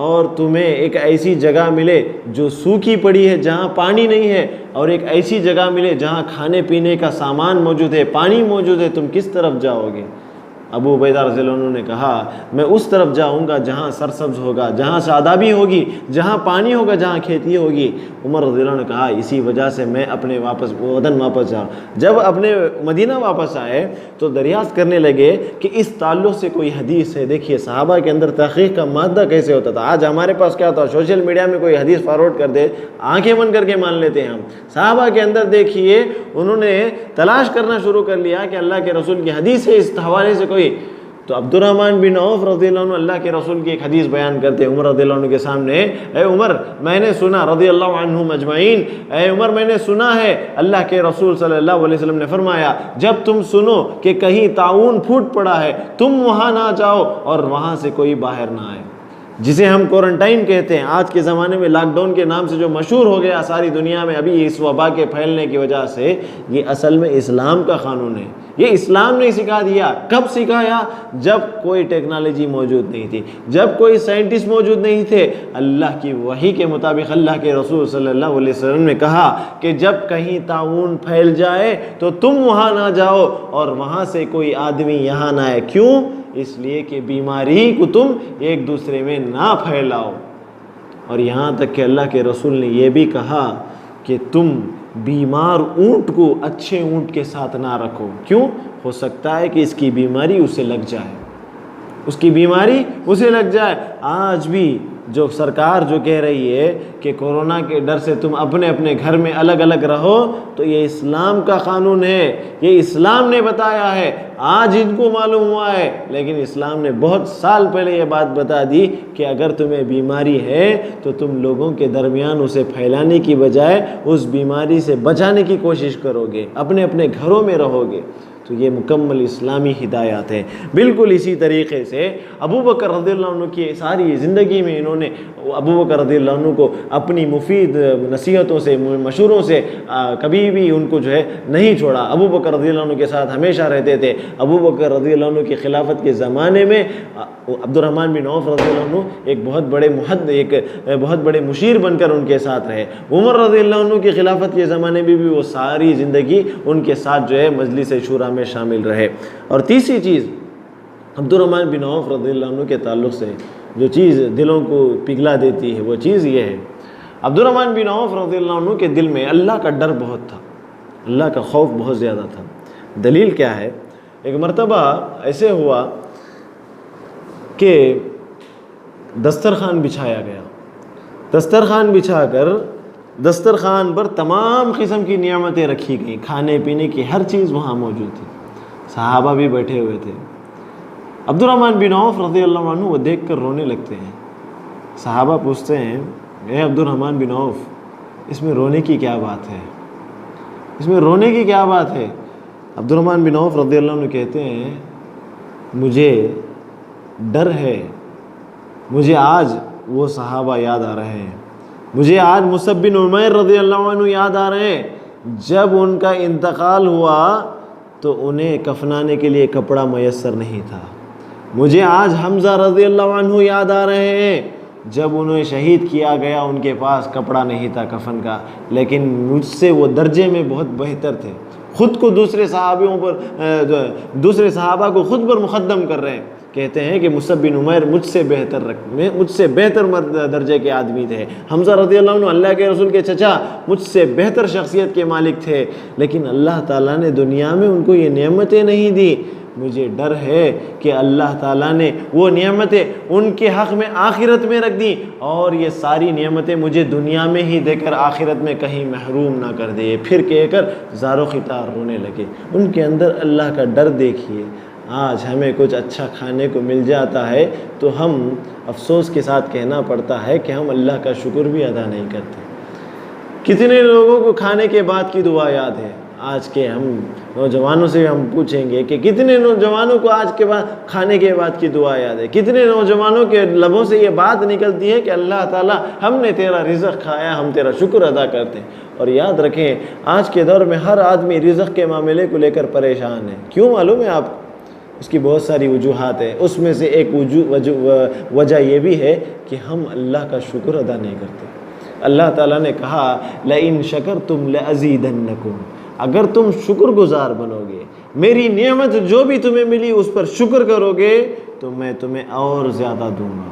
اور تمہیں ایک ایسی جگہ ملے جو سوکھی پڑی ہے جہاں پانی نہیں ہے، اور ایک ایسی جگہ ملے جہاں کھانے پینے کا سامان موجود ہے، پانی موجود ہے، تم کس طرف جاؤ گے؟ ابو عبیدہ رضی اللہ عنہ نے کہا، میں اس طرف جاؤں گا جہاں سرسبز ہوگا، جہاں شادابی ہوگی، جہاں پانی ہوگا، جہاں کھیتی ہوگی۔ عمر رضی اللہ عنہ نے کہا، اسی وجہ سے میں اپنے وطن واپس جاؤں۔ جب اپنے مدینہ واپس آئے تو دریافت کرنے لگے کہ اس تعلق سے کوئی حدیث ہے۔ دیکھیے صحابہ کے اندر تحقیق کا مادہ کیسے ہوتا تھا۔ آج ہمارے پاس کیا ہوتا ہے، سوشل میڈیا میں کوئی حدیث فارورڈ کر دے، آنکھیں بند کر کے مان لیتے ہیں ہم۔ صحابہ کے اندر دیکھیے انہوں نے تلاش کرنا شروع کر لیا کہ اللہ کے رسول کی حدیث ہے، اس حوالے سے کوئی تو عبد الرحمن بن عوف رضی اللہ عنہ اللہ کے رسول کی ایک حدیث بیان کرتے ہیں عمر رضی اللہ عنہ کے سامنے، اے عمر میں نے سنا، رضی اللہ عنہم اجمعین، اے عمر میں نے سنا ہے اللہ کے رسول صلی اللہ علیہ وسلم نے فرمایا جب تم سنو کہ کہیں طاعون پھوٹ پڑا ہے تم وہاں نہ جاؤ اور وہاں سے کوئی باہر نہ آئے، جسے ہم کوارنٹائن کہتے ہیں، آج کے زمانے میں لاک ڈاؤن کے نام سے جو مشہور ہو گیا ساری دنیا میں ابھی اس وبا کے پھیلنے کی وجہ سے، یہ اصل میں اسلام کا قانون ہے، یہ اسلام نے سکھا دیا۔ کب سکھایا؟ جب کوئی ٹیکنالوجی موجود نہیں تھی، جب کوئی سائنٹسٹ موجود نہیں تھے، اللہ کی وحی کے مطابق اللہ کے رسول صلی اللہ علیہ وسلم نے کہا کہ جب کہیں طاعون پھیل جائے تو تم وہاں نہ جاؤ اور وہاں سے کوئی آدمی یہاں نہ آئے۔ کیوں؟ اس لیے کہ بیماری کو تم ایک دوسرے میں نہ پھیلاؤ۔ اور یہاں تک کہ اللہ کے رسول نے یہ بھی کہا کہ تم بیمار اونٹ کو اچھے اونٹ کے ساتھ نہ رکھو۔ کیوں؟ ہو سکتا ہے کہ اس کی بیماری اسے لگ جائے، اس کی بیماری اسے لگ جائے۔ آج بھی جو سرکار جو کہہ رہی ہے کہ کورونا کے ڈر سے تم اپنے اپنے گھر میں الگ الگ رہو، تو یہ اسلام کا قانون ہے، یہ اسلام نے بتایا ہے۔ آج ان کو معلوم ہوا ہے، لیکن اسلام نے بہت سال پہلے یہ بات بتا دی کہ اگر تمہیں بیماری ہے تو تم لوگوں کے درمیان اسے پھیلانے کی بجائے اس بیماری سے بچانے کی کوشش کرو گے، اپنے اپنے گھروں میں رہو گے۔ تو یہ مکمل اسلامی ہدایات ہے۔ بالکل اسی طریقے سے ابو بکر رضی اللہ عنہ کی ساری زندگی میں انہوں نے ابو بکر رضی اللہ عنہ کو اپنی مفید نصیحتوں سے مشوروں سے کبھی بھی ان کو جو ہے نہیں چھوڑا، ابو بکر رضی اللہ عنہ کے ساتھ ہمیشہ رہتے تھے۔ ابو بکر رضی اللہ عنہ کی خلافت کے زمانے میں عبد الرحمن بن عوف رضی اللہ عنہ ایک بہت بڑے مشیر بن کر ان کے ساتھ رہے۔ عمر رضی اللہ عنہ کی خلافت کے زمانے میں بھی وہ ساری زندگی ان کے ساتھ جو ہے مجلس شورا میں شامل رہے۔ اور تیسری چیز عبد الرحمن بن عوف رضی اللہ عنہ کے تعلق سے جو چیز دلوں کو پگھلا دیتی ہے وہ چیز یہ ہے، عبد الرحمن بن عوف رضی اللہ عنہ کے دل میں اللہ کا ڈر بہت تھا، اللہ کا خوف بہت زیادہ تھا۔ دلیل کیا ہے؟ ایک مرتبہ ایسے ہوا کہ دسترخوان بچھایا گیا، دسترخوان بچھا کر دسترخوان پر تمام قسم کی نعمتیں رکھی گئیں، کھانے پینے کی ہر چیز وہاں موجود تھی، صحابہ بھی بیٹھے ہوئے تھے۔ عبد الرحمن بن عوف رضی اللہ عنہ وہ دیکھ کر رونے لگتے ہیں۔ صحابہ پوچھتے ہیں، اے عبد الرحمن بن عوف، اس میں رونے کی کیا بات ہے؟ اس میں رونے کی کیا بات ہے؟ عبد الرحمن بن عوف رضی اللہ عنہ کہتے ہیں، مجھے ڈر ہے، مجھے آج وہ صحابہ یاد آ رہے ہیں، مجھے آج مصعب بن عمیر رضی اللہ عنہ یاد آ رہے ہیں۔ جب ان کا انتقال ہوا تو انہیں کفنانے کے لیے کپڑا میسر نہیں تھا۔ مجھے آج حمزہ رضی اللہ عنہ یاد آ رہے ہیں، جب انہیں شہید کیا گیا ان کے پاس کپڑا نہیں تھا کفن کا، لیکن مجھ سے وہ درجے میں بہت بہتر تھے، خود کو دوسرے صحابہ کو خود پر مقدم کر رہے ہیں۔ کہتے ہیں کہ مصعب بن عمیر مجھ سے بہتر درجے کے آدمی تھے، حمزہ رضی اللہ عنہ اللہ کے رسول کے چچا مجھ سے بہتر شخصیت کے مالک تھے، لیکن اللہ تعالیٰ نے دنیا میں ان کو یہ نعمتیں نہیں دی۔ مجھے ڈر ہے کہ اللہ تعالیٰ نے وہ نعمتیں ان کے حق میں آخرت میں رکھ دیں اور یہ ساری نعمتیں مجھے دنیا میں ہی دے کر آخرت میں کہیں محروم نہ کر دے۔ پھر کہہ کر زارو خطار رونے لگے۔ ان کے اندر اللہ کا ڈر دیکھیے۔ آج ہمیں کچھ اچھا کھانے کو مل جاتا ہے تو ہم افسوس کے ساتھ کہنا پڑتا ہے کہ ہم اللہ کا شکر بھی ادا نہیں کرتے۔ کتنے لوگوں کو کھانے کے بعد کی دعا یاد ہے؟ آج کے ہم نوجوانوں سے ہم پوچھیں گے کہ کتنے نوجوانوں کو آج کے بعد کھانے کے بعد کی دعا یاد ہے؟ کتنے نوجوانوں کے لبوں سے یہ بات نکلتی ہے کہ اللہ تعالیٰ ہم نے تیرا رزق کھایا، ہم تیرا شکر ادا کرتے ہیں۔ اور یاد رکھیں آج کے دور میں ہر آدمی رزق کے معاملے کو لے کر پریشان ہے۔ کیوں معلوم ہے آپ کو؟ اس کی بہت ساری وجوہات ہیں، اس میں سے ایک وجہ یہ بھی ہے کہ ہم اللہ کا شکر ادا نہیں کرتے۔ اللہ تعالیٰ نے کہا لَإِن شَكَرْتُمْ لَأَزِيدَنَّكُمْ، اگر تم شکر گزار بنو گے، میری نعمت جو بھی تمہیں ملی اس پر شکر کرو گے تو میں تمہیں اور زیادہ دوں گا،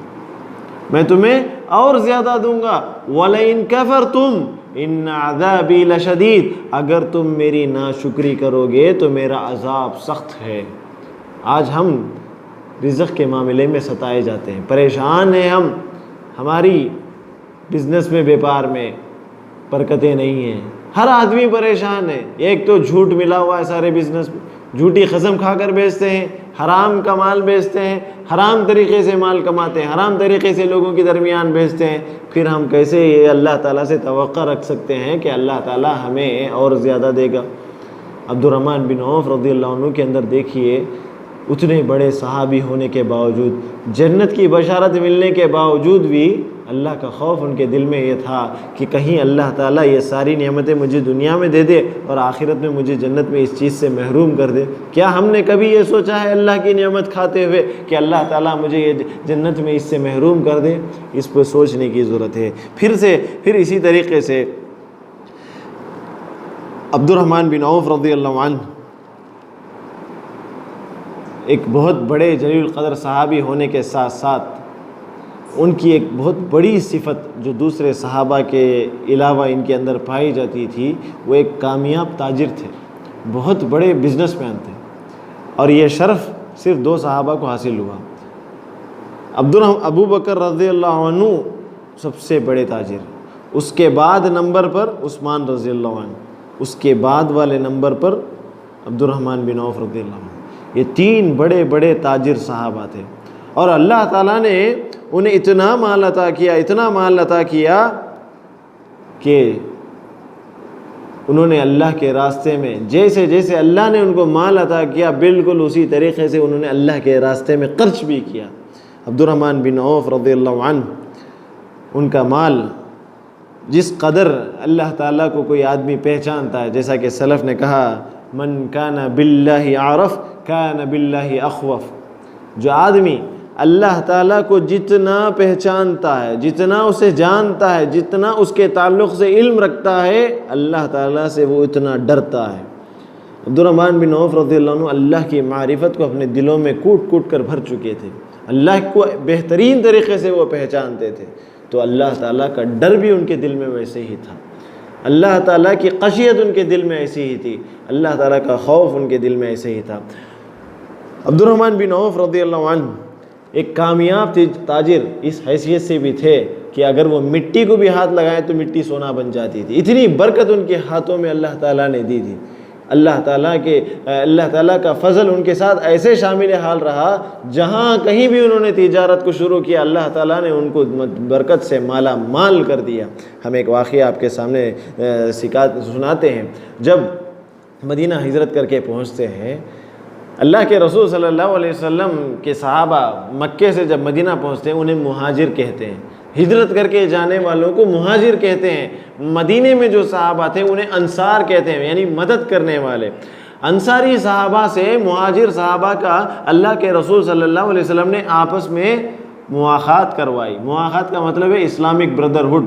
میں تمہیں اور زیادہ دوں گا۔ وَلَئِن كَفَرْتُمْ إِنَّ عَذَابِي لَشَدِيدٌ، اگر تم میری ناشکری کرو گے تو میرا عذاب سخت ہے۔ آج ہم رزق کے معاملے میں ستائے جاتے ہیں، پریشان ہیں ہم، ہماری بزنس میں بیپار میں برکتیں نہیں ہیں، ہر آدمی پریشان ہے۔ ایک تو جھوٹ ملا ہوا ہے سارے بزنس میں، جھوٹی قسم کھا کر بیچتے ہیں، حرام کا مال بیچتے ہیں، حرام طریقے سے مال کماتے ہیں، حرام طریقے سے لوگوں کے درمیان بیچتے ہیں، پھر ہم کیسے یہ اللہ تعالیٰ سے توقع رکھ سکتے ہیں کہ اللہ تعالیٰ ہمیں اور زیادہ دے گا؟ عبد الرحمن بن عوف رضی اللہ عنہ کے اندر دیکھیے، اتنے بڑے صحابی ہونے کے باوجود، جنت کی بشارت ملنے کے باوجود بھی اللہ کا خوف ان کے دل میں یہ تھا کہ کہیں اللہ تعالیٰ یہ ساری نعمتیں مجھے دنیا میں دے دے اور آخرت میں مجھے جنت میں اس چیز سے محروم کر دے۔ کیا ہم نے کبھی یہ سوچا ہے اللہ کی نعمت کھاتے ہوئے کہ اللہ تعالیٰ مجھے یہ جنت میں اس سے محروم کر دے؟ اس پہ سوچنے کی ضرورت ہے۔ پھر اسی طریقے سے عبد الرحمن بن عوف رضی اللہ عنہ ایک بہت بڑے جلیل القدر صحابی ہونے کے ساتھ ساتھ ان کی ایک بہت بڑی صفت جو دوسرے صحابہ کے علاوہ ان کے اندر پائی جاتی تھی، وہ ایک کامیاب تاجر تھے، بہت بڑے بزنس مین تھے، اور یہ شرف صرف 2 صحابہ کو حاصل ہوا۔ ابو بکر رضی اللہ عنہ سب سے بڑے تاجر، اس کے بعد نمبر پر عثمان رضی اللہ عنہ، اس کے بعد والے نمبر پر عبد الرحمن بن عوف رضی اللہ عنہ۔ یہ 3 بڑے بڑے تاجر صحابہ تھے، اور اللہ تعالیٰ نے انہیں اتنا مال عطا کیا کہ انہوں نے اللہ کے راستے میں جیسے جیسے اللہ نے ان کو مال عطا کیا، بالکل اسی طریقے سے انہوں نے اللہ کے راستے میں خرچ بھی کیا۔ عبد الرحمن بن عوف رضی اللہ عنہ، ان کا مال جس قدر اللہ تعالیٰ کو کوئی آدمی پہچانتا ہے، جیسا کہ سلف نے کہا، من کان باللہ عارف کان باللہ اخوف، جو آدمی اللہ تعالیٰ کو جتنا پہچانتا ہے، جتنا اسے جانتا ہے، جتنا اس کے تعلق سے علم رکھتا ہے، اللہ تعالیٰ سے وہ اتنا ڈرتا ہے۔ عبد الرحمن بن عوف رضی اللہ عنہ اللہ کی معرفت کو اپنے دلوں میں کوٹ کوٹ کر بھر چکے تھے، اللہ کو بہترین طریقے سے وہ پہچانتے تھے، تو اللہ تعالیٰ کا ڈر بھی ان کے دل میں ویسے ہی تھا، اللہ تعالیٰ کی خشیت ان کے دل میں ایسی ہی تھی، اللہ تعالیٰ کا خوف ان کے دل میں ایسے ہی تھا۔ عبد الرحمن بن عوف رضی اللہ عنہ ایک کامیاب تاجر اس حیثیت سے بھی تھے کہ اگر وہ مٹی کو بھی ہاتھ لگائیں تو مٹی سونا بن جاتی تھی، اتنی برکت ان کے ہاتھوں میں اللہ تعالیٰ نے دی تھی۔ اللہ تعالیٰ کا فضل ان کے ساتھ ایسے شامل حال رہا، جہاں کہیں بھی انہوں نے تجارت کو شروع کیا، اللہ تعالیٰ نے ان کو برکت سے مالا مال کر دیا۔ ہم ایک واقعہ آپ کے سامنے سناتے ہیں۔ جب مدینہ ہجرت کر کے پہنچتے ہیں، اللہ کے رسول صلی اللہ علیہ وسلم کے صحابہ مکے سے جب مدینہ پہنچتے ہیں، انہیں مہاجر کہتے ہیں، ہجرت کر کے جانے والوں کو مہاجر کہتے ہیں۔ مدینے میں جو صحابہ تھے انہیں انصار کہتے ہیں، یعنی مدد کرنے والے۔ انصاری صحابہ سے مہاجر صحابہ کا اللہ کے رسول صلی اللہ علیہ وسلم نے آپس میں مواخات کروائی۔ مواخات کا مطلب ہے اسلامک بردرہڈ۔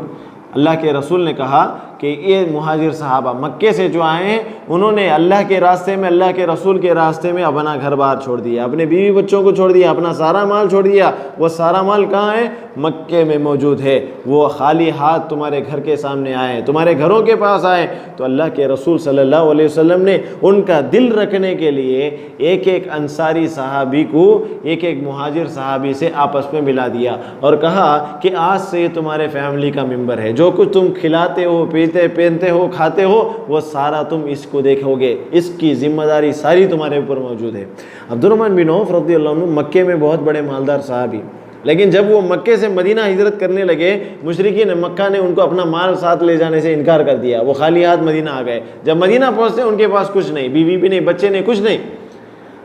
اللہ کے رسول نے کہا کہ یہ مہاجر صحابہ مکے سے جو آئے ہیں، انہوں نے اللہ کے راستے میں، اللہ کے رسول کے راستے میں اپنا گھر بار چھوڑ دیا، اپنے بیوی بچوں کو چھوڑ دیا، اپنا سارا مال چھوڑ دیا۔ وہ سارا مال کہاں ہے؟ مکے میں موجود ہے۔ وہ خالی ہاتھ تمہارے گھر کے سامنے آئے، تمہارے گھروں کے پاس آئے، تو اللہ کے رسول صلی اللہ علیہ وسلم نے ان کا دل رکھنے کے لیے ایک ایک انصاری صحابی کو ایک ایک مہاجر صحابی سے آپس میں ملا دیا، اور کہا کہ آج سے یہ تمہارے فیملی کا ممبر ہے، جو کچھ تم کھلاتے ہو، پیتے پہنتے ہو، کھاتے ہو، وہ سارا تم اس کو دیکھو گے، اس کی ذمہ داری ساری تمہارے اوپر موجود ہے۔ عبد الرحمن بن عوف رضی اللہ عنہ مکے میں بہت بڑے مالدار صحابی، لیکن جب وہ مکے سے مدینہ ہجرت کرنے لگے، مشرکین مکہ نے ان کو اپنا مال ساتھ لے جانے سے انکار کر دیا، وہ خالی ہاتھ مدینہ آ گئے۔ جب مدینہ پہنچتے ان کے پاس کچھ نہیں، بیوی بھی نہیں، بچے نہیں، کچھ نہیں۔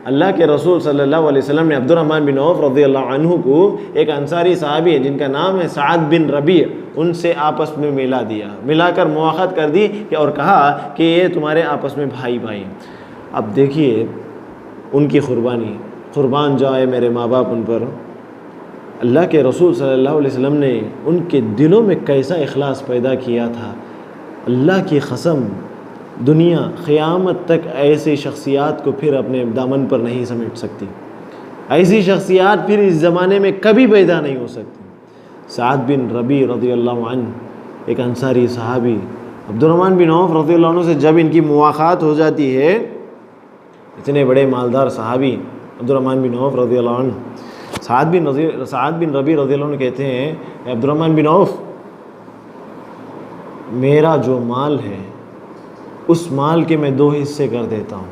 اللہ کے رسول صلی اللہ علیہ وسلم نے عبد الرحمن بن عوف رضی اللہ عنہ کو ایک انصاری صحابی ہے جن کا نام ہے سعد بن ربیع، ان سے آپس میں ملا دیا، ملا کر موافقت کر دی اور کہا کہ یہ تمہارے آپس میں بھائی بھائی۔ اب دیکھیے ان کی قربانی، قربان جائے میرے ماں باپ ان پر۔ اللہ کے رسول صلی اللہ علیہ وسلم نے ان کے دلوں میں کیسا اخلاص پیدا کیا تھا، اللہ کی قسم، دنیا قیامت تک ایسی شخصیات کو پھر اپنے دامن پر نہیں سمیٹ سکتی، ایسی شخصیات پھر اس زمانے میں کبھی پیدا نہیں ہو سکتی۔ سعد بن ربیع رضی اللہ عنہ ایک انصاری صحابی، عبد الرحمن بن عوف رضی اللہ عنہ سے جب ان کی مواخات ہو جاتی ہے، اتنے بڑے مالدار صحابی عبد الرحمن بن عوف رضی اللہ عنہ، سعد بن ربیع رضی اللہ عنہ کہتے ہیں، عبد الرحمن بن عوف، میرا جو مال ہے اس مال کے میں 2 حصے کر دیتا ہوں،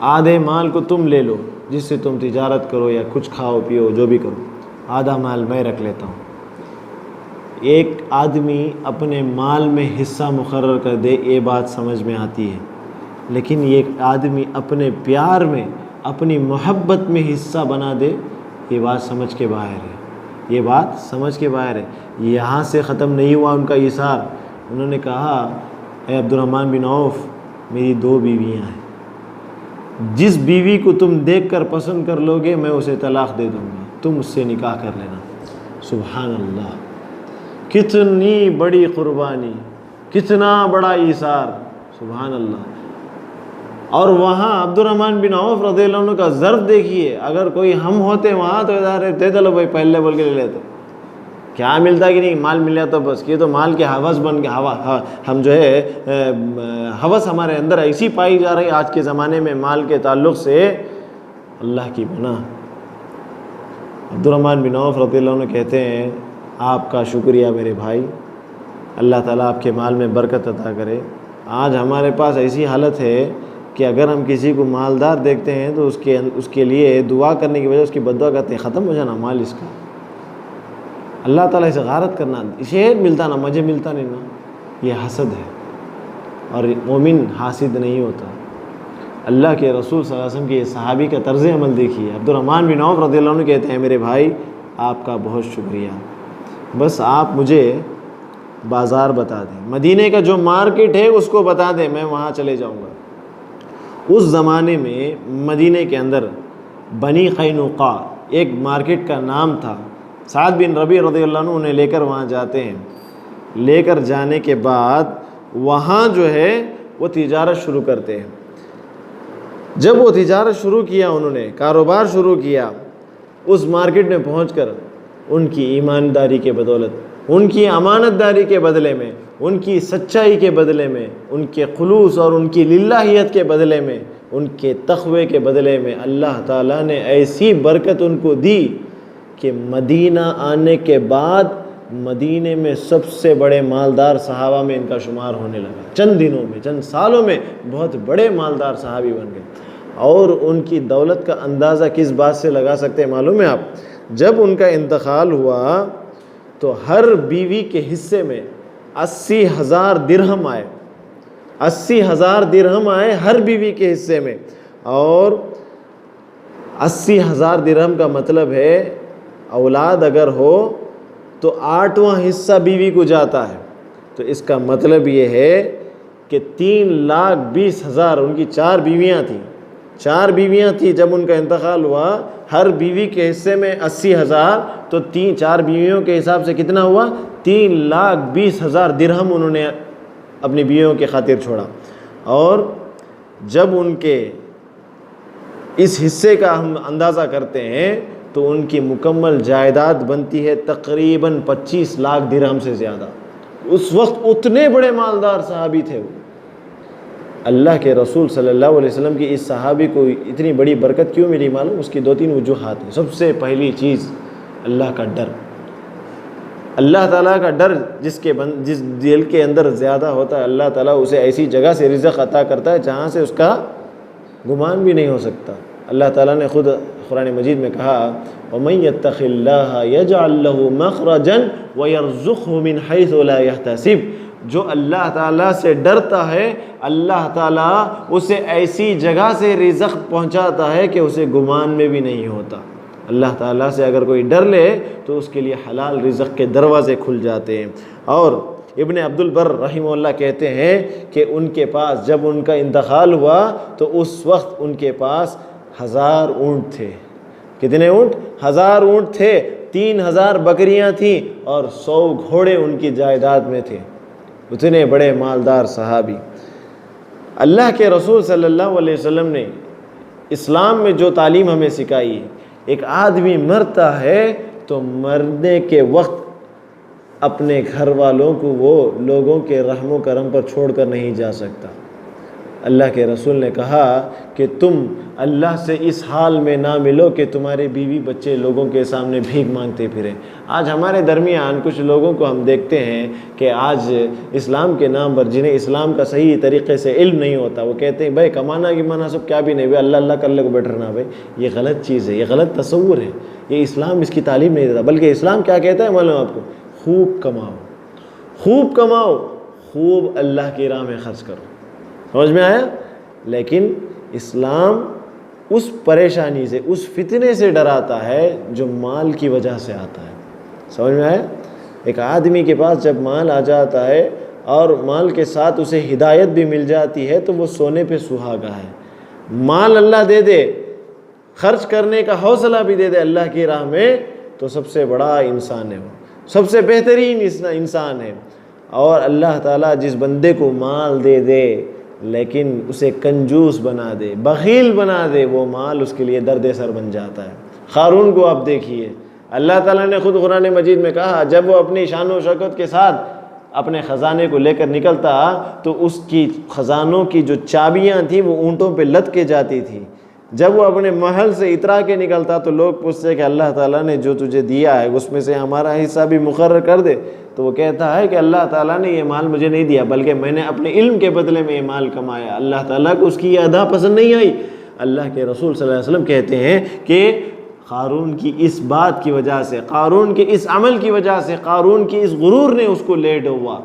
آدھے مال کو تم لے لو جس سے تم تجارت کرو یا کچھ کھاؤ پیو جو بھی کرو، آدھا مال میں رکھ لیتا ہوں۔ ایک آدمی اپنے مال میں حصہ مقرر کر دے یہ بات سمجھ میں آتی ہے، لیکن یہ آدمی اپنے پیار میں اپنی محبت میں حصہ بنا دے یہ بات سمجھ کے باہر ہے، یہ بات سمجھ کے باہر ہے۔ یہاں سے ختم نہیں ہوا ان کا ایثار۔ انہوں نے کہا اے عبد الرحمن بن عوف میری 2 بیویاں ہیں، جس بیوی کو تم دیکھ کر پسند کر لو گے میں اسے طلاق دے دوں گا، تم اس سے نکاح کر لینا۔ سبحان اللہ، کتنی بڑی قربانی، کتنا بڑا ایثار، سبحان اللہ۔ اور وہاں عبد الرحمن بن عوف رضی اللہ عنہ کا ظرف دیکھیے، اگر کوئی ہم ہوتے وہاں تو ادھر دے دلو بھائی پہلے بول کے لے لیتے، کیا ملتا کہ نہیں، مال مل جاتا بس، یہ تو مال کے ہوس بن کے ہم جو ہے ہوس ہمارے اندر ایسی پائی جا رہی آج کے زمانے میں مال کے تعلق سے، اللہ کی پناہ۔ عبد الرحمن بن عوف رضی اللہ عنہ کہتے ہیں آپ کا شکریہ میرے بھائی، اللہ تعالیٰ آپ کے مال میں برکت عطا کرے۔ آج ہمارے پاس ایسی حالت ہے کہ اگر ہم کسی کو مالدار دیکھتے ہیں تو اس کے لیے دعا کرنے کی وجہ اس کی بددعا کرتے ہیں، ختم ہو جانا مال اس کا، اللہ تعالیٰ سے غارت کرنا، اسے ملتا نا مجھے ملتا نہیں نا، یہ حسد ہے۔ اور مومن حاسد نہیں ہوتا۔ اللہ کے رسول صلی اللہ علیہ وسلم کے صحابی کا طرز عمل دیکھیے، عبد الرحمن بن عوف رضی اللہ عنہ کہتے ہیں میرے بھائی آپ کا بہت شکریہ، بس آپ مجھے بازار بتا دیں، مدینے کا جو مارکیٹ ہے اس کو بتا دیں، میں وہاں چلے جاؤں گا۔ اس زمانے میں مدینے کے اندر بنی قینقاع ایک مارکیٹ کا نام تھا، سعد بن ربیع رضی اللہ عنہ انہیں لے کر وہاں جاتے ہیں، لے کر جانے کے بعد وہاں جو ہے وہ تجارت شروع کرتے ہیں۔ جب وہ تجارت شروع کیا، انہوں نے کاروبار شروع کیا، اس مارکیٹ میں پہنچ کر ان کی ایمانداری کے بدولت، ان کی امانت داری کے بدلے میں، ان کی سچائی کے بدلے میں، ان کے خلوص اور ان کی للہیت کے بدلے میں، ان کے تقوی کے بدلے میں اللہ تعالیٰ نے ایسی برکت ان کو دی کہ مدینہ آنے کے بعد مدینے میں سب سے بڑے مالدار صحابہ میں ان کا شمار ہونے لگا، چند دنوں میں، چند سالوں میں بہت بڑے مالدار صحابی بن گئے۔ اور ان کی دولت کا اندازہ کس بات سے لگا سکتے ہیں معلوم ہے آپ؟ جب ان کا انتقال ہوا تو ہر بیوی کے حصے میں 80,000 درہم آئے، 80,000 درہم آئے ہر بیوی کے حصے میں۔ اور 80,000 درہم کا مطلب ہے اولاد اگر ہو تو 8واں حصہ بیوی کو جاتا ہے، تو اس کا مطلب یہ ہے کہ 3,20,000، ان کی 4 بیویاں تھیں، 4 بیویاں تھیں جب ان کا انتقال ہوا، ہر بیوی کے حصے میں 80,000، تو 4 بیویوں کے حساب سے کتنا ہوا؟ 3,20,000 درہم انہوں نے اپنی بیویوں کے خاطر چھوڑا۔ اور جب ان کے اس حصے کا ہم اندازہ کرتے ہیں تو ان کی مکمل جائیداد بنتی ہے تقریباً 25 لاکھ درہم سے زیادہ۔ اس وقت اتنے بڑے مالدار صحابی تھے وہ۔ اللہ کے رسول صلی اللہ علیہ وسلم کی اس صحابی کو اتنی بڑی برکت کیوں ملی معلوم؟ اس کی 2-3 وجوہات ہیں۔ سب سے پہلی چیز اللہ کا ڈر، اللہ تعالیٰ کا ڈر جس دل کے اندر زیادہ ہوتا ہے، اللہ تعالیٰ اسے ایسی جگہ سے رزق عطا کرتا ہے جہاں سے اس کا گمان بھی نہیں ہو سکتا۔ اللہ تعالیٰ نے خود قرآن مجید میں کہا وَمَن يَتَّقِ اللَّهَ يَجْعَلْ لَهُ مَخْرَجًا وَيَرْزُقْهُ مِنْ حَيْثُ لَا يَحْتَسِبُ، جو اللہ تعالیٰ سے ڈرتا ہے اللہ تعالیٰ اسے ایسی جگہ سے رزق پہنچاتا ہے کہ اسے گمان میں بھی نہیں ہوتا۔ اللہ تعالیٰ سے اگر کوئی ڈر لے تو اس کے لیے حلال رزق کے دروازے کھل جاتے ہیں۔ اور ابن عبد البر رحمہ اللہ کہتے ہیں کہ ان کے پاس جب ان کا انتقال ہوا تو اس وقت ان کے پاس 1000 اونٹ تھے۔ کتنے اونٹ؟ 1000 اونٹ تھے، 3000 بکریاں تھیں اور 100 گھوڑے ان کی جائیداد میں تھے۔ اتنے بڑے مالدار صحابی۔ اللہ کے رسول صلی اللہ علیہ وسلم نے اسلام میں جو تعلیم ہمیں سکھائی ہے، ایک آدمی مرتا ہے تو مرنے کے وقت اپنے گھر والوں کو وہ لوگوں کے رحم و کرم پر چھوڑ کر نہیں جا سکتا۔ اللہ کے رسول نے کہا کہ تم اللہ سے اس حال میں نہ ملو کہ تمہارے بیوی بچے لوگوں کے سامنے بھیک مانگتے پھریں۔ آج ہمارے درمیان کچھ لوگوں کو ہم دیکھتے ہیں کہ آج اسلام کے نام پر جنہیں اسلام کا صحیح طریقے سے علم نہیں ہوتا، وہ کہتے ہیں بھائی کمانا کی مانا سب کیا بھی نہیں، بھائی اللہ اللہ کر لے کو بیٹھ رہنا۔ بھائی یہ غلط چیز ہے، یہ غلط تصور ہے، یہ اسلام اس کی تعلیم نہیں دیتا، بلکہ اسلام کیا کہتا ہے معلوم آپ کو؟ خوب کماؤ، خوب کماؤ، خوب اللہ کی راہ میں خرچ کرو۔ سمجھ میں آیا؟ لیکن اسلام اس پریشانی سے، اس فتنے سے ڈراتا ہے جو مال کی وجہ سے آتا ہے۔ سمجھ میں آیا؟ ایک آدمی کے پاس جب مال آ جاتا ہے اور مال کے ساتھ اسے ہدایت بھی مل جاتی ہے تو وہ سونے پہ سہاگا ہے۔ مال اللہ دے دے، خرچ کرنے کا حوصلہ بھی دے دے اللہ کی راہ میں، تو سب سے بڑا انسان ہے، وہ سب سے بہترین انسان ہے۔ اور اللہ تعالیٰ جس بندے کو مال دے دے لیکن اسے کنجوس بنا دے، بخیل بنا دے، وہ مال اس کے لیے درد سر بن جاتا ہے۔ قارون کو آپ دیکھیے، اللہ تعالیٰ نے خود قرآن مجید میں کہا جب وہ اپنی شان و شوکت کے ساتھ اپنے خزانے کو لے کر نکلتا تو اس کی خزانوں کی جو چابیاں تھیں وہ اونٹوں پہ لد کے جاتی تھی۔ جب وہ اپنے محل سے اترا کے نکلتا تو لوگ پوچھتے کہ اللہ تعالیٰ نے جو تجھے دیا ہے اس میں سے ہمارا حصہ بھی مقرر کر دے، تو وہ کہتا ہے کہ اللہ تعالیٰ نے یہ مال مجھے نہیں دیا، بلکہ میں نے اپنے علم کے بدلے میں یہ مال کمایا۔ اللہ تعالیٰ کو اس کی یہ ادا پسند نہیں آئی۔ اللہ کے رسول صلی اللہ علیہ وسلم کہتے ہیں کہ قارون کی اس بات کی وجہ سے، قارون کے اس عمل کی وجہ سے، قارون کی اس غرور نے اس کو لے ڈوبا۔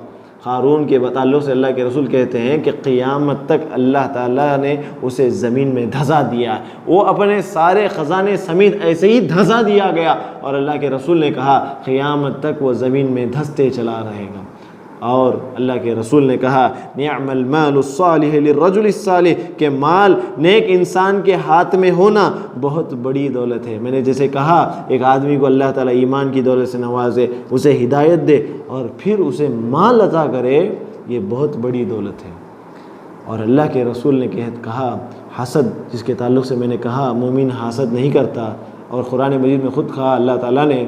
قارون کے تعلق سے اللہ کے رسول کہتے ہیں کہ قیامت تک اللہ تعالیٰ نے اسے زمین میں دھسا دیا، وہ اپنے سارے خزانے سمیت ایسے ہی دھسا دیا گیا، اور اللہ کے رسول نے کہا قیامت تک وہ زمین میں دھستے چلا رہے گا۔ اور اللہ کے رسول نے کہا نعم المال الصالح للرجل الصالح، کہ مال نیک انسان کے ہاتھ میں ہونا بہت بڑی دولت ہے۔ میں نے جیسے کہا ایک آدمی کو اللہ تعالیٰ ایمان کی دولت سے نوازے، اسے ہدایت دے اور پھر اسے مال عطا کرے، یہ بہت بڑی دولت ہے۔ اور اللہ کے رسول نے کہا حسد، جس کے تعلق سے میں نے کہا مومن حسد نہیں کرتا، اور قرآن مجید میں خود کہا اللہ تعالیٰ نے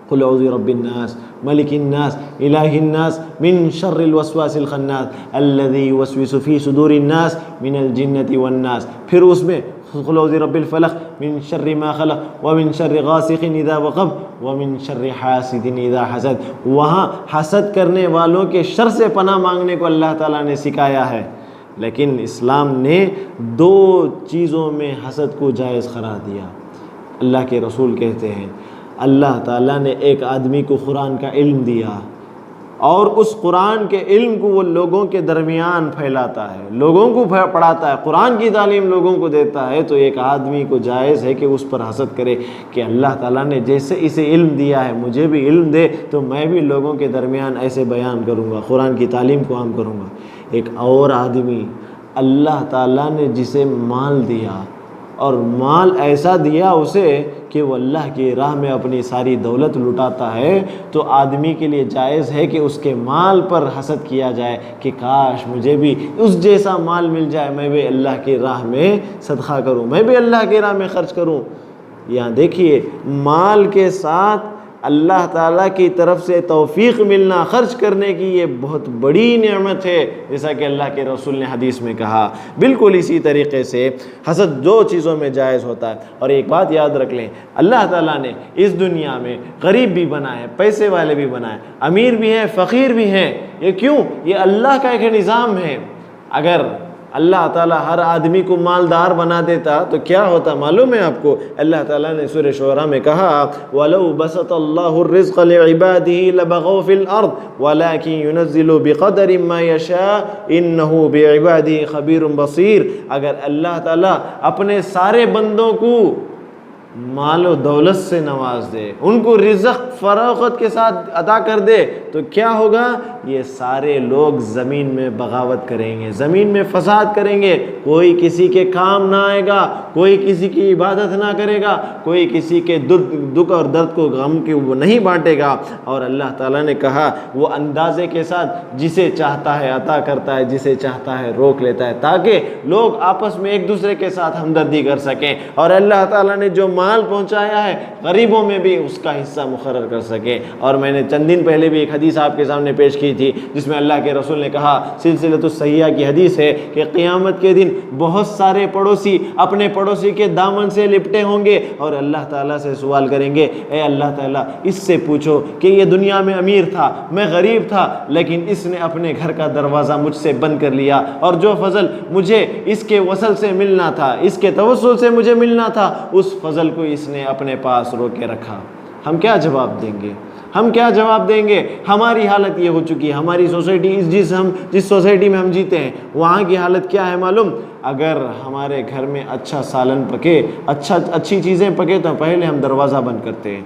قل اعوذ برب الناس ملک الناس الہ الناس من شر الوسواس الخناس الذی یوسوس فی صدور الناس من الجنة والناس، پھر اس میں قل اعوذ برب الفلق من شر ما خلق ومن شر غاسق اذا وقب ومن شر حاسد اذا حسد، وہاں حسد کرنے والوں کے شر سے پناہ مانگنے کو اللہ تعالیٰ نے سکھایا ہے۔ لیکن اسلام نے دو چیزوں میں حسد کو جائز قرار دیا۔ اللہ کے رسول کہتے ہیں اللہ تعالیٰ نے ایک آدمی کو قرآن کا علم دیا، اور اس قرآن کے علم کو وہ لوگوں کے درمیان پھیلاتا ہے، لوگوں کو پڑھاتا ہے، قرآن کی تعلیم لوگوں کو دیتا ہے، تو ایک آدمی کو جائز ہے کہ اس پر حسد کرے کہ اللہ تعالیٰ نے جیسے اسے علم دیا ہے مجھے بھی علم دے تو میں بھی لوگوں کے درمیان ایسے بیان کروں گا، قرآن کی تعلیم کو عام کروں گا۔ ایک اور آدمی اللہ تعالیٰ نے جسے مال دیا، اور مال ایسا دیا اسے کہ وہ اللہ کی راہ میں اپنی ساری دولت لٹاتا ہے، تو آدمی کے لیے جائز ہے کہ اس کے مال پر حسد کیا جائے کہ کاش مجھے بھی اس جیسا مال مل جائے، میں بھی اللہ کی راہ میں صدقہ کروں، میں بھی اللہ کی راہ میں خرچ کروں۔ یہاں دیکھیے مال کے ساتھ اللہ تعالیٰ کی طرف سے توفیق ملنا خرچ کرنے کی یہ بہت بڑی نعمت ہے، جیسا کہ اللہ کے رسول نے حدیث میں کہا۔ بالکل اسی طریقے سے حسد دو چیزوں میں جائز ہوتا ہے۔ اور ایک بات یاد رکھ لیں، اللہ تعالیٰ نے اس دنیا میں غریب بھی بنائے، پیسے والے بھی بنائے، امیر بھی ہیں، فقیر بھی ہیں۔ یہ کیوں؟ یہ اللہ کا ایک نظام ہے۔ اگر اللہ تعالیٰ ہر آدمی کو مالدار بنا دیتا تو کیا ہوتا معلوم ہے آپ کو؟ اللہ تعالیٰ نے سورہ شعراء میں کہا وَلَوْ بَسَطَ اللَّهُ الرِّزْقَ لِعِبَادِهِ لَبَغَوْا فِي الْأَرْضِ وَلَكِنْ يُنَزِّلُ بِقَدَرٍ مَا يَشَاءُ إِنَّهُ بِعِبَادِهِ خَبِيرٌ بَصِيرٌ۔ اگر اللہ تعالیٰ اپنے سارے بندوں کو مال و دولت سے نواز دے، ان کو رزق فراخت کے ساتھ عطا کر دے، تو کیا ہوگا؟ یہ سارے لوگ زمین میں بغاوت کریں گے، زمین میں فساد کریں گے، کوئی کسی کے کام نہ آئے گا، کوئی کسی کی عبادت نہ کرے گا، کوئی کسی کے دکھ اور درد کو غم کے وہ نہیں بانٹے گا۔ اور اللہ تعالیٰ نے کہا وہ اندازے کے ساتھ جسے چاہتا ہے عطا کرتا ہے، جسے چاہتا ہے روک لیتا ہے، تاکہ لوگ آپس میں ایک دوسرے کے ساتھ ہمدردی کر سکیں۔ اور اللہ تعالیٰ نے جو مال پہنچایا ہے غریبوں میں بھی اس کا حصہ مقرر کر سکے۔ اور میں نے چند دن پہلے بھی ایک حدیث آپ کے سامنے پیش کی تھی جس میں اللہ کے رسول نے کہا، سلسلۃ الصحیحہ کی حدیث ہے کہ قیامت کے دن بہت سارے پڑوسی اپنے پڑوسی کے دامن سے لپٹے ہوں گے اور اللہ تعالیٰ سے سوال کریں گے، اے اللہ تعالیٰ اس سے پوچھو کہ یہ دنیا میں امیر تھا، میں غریب تھا، لیکن اس نے اپنے گھر کا دروازہ مجھ سے بند کر لیا، اور جو فضل مجھے اس کے وصل سے ملنا تھا، اس کے توسل سے مجھے ملنا تھا، اس فضل کو اس نے اپنے پاس روک کے رکھا۔ ہم کیا جواب دیں گے؟ ہم کیا جواب دیں گے؟ ہماری حالت یہ ہو چکی ہے، ہماری سوسائٹی جس سوسائٹی میں ہم جیتے ہیں وہاں کی حالت کیا ہے معلوم؟ اگر ہمارے گھر میں اچھا سالن پکے، اچھی چیزیں پکے تو پہلے ہم دروازہ بند کرتے ہیں،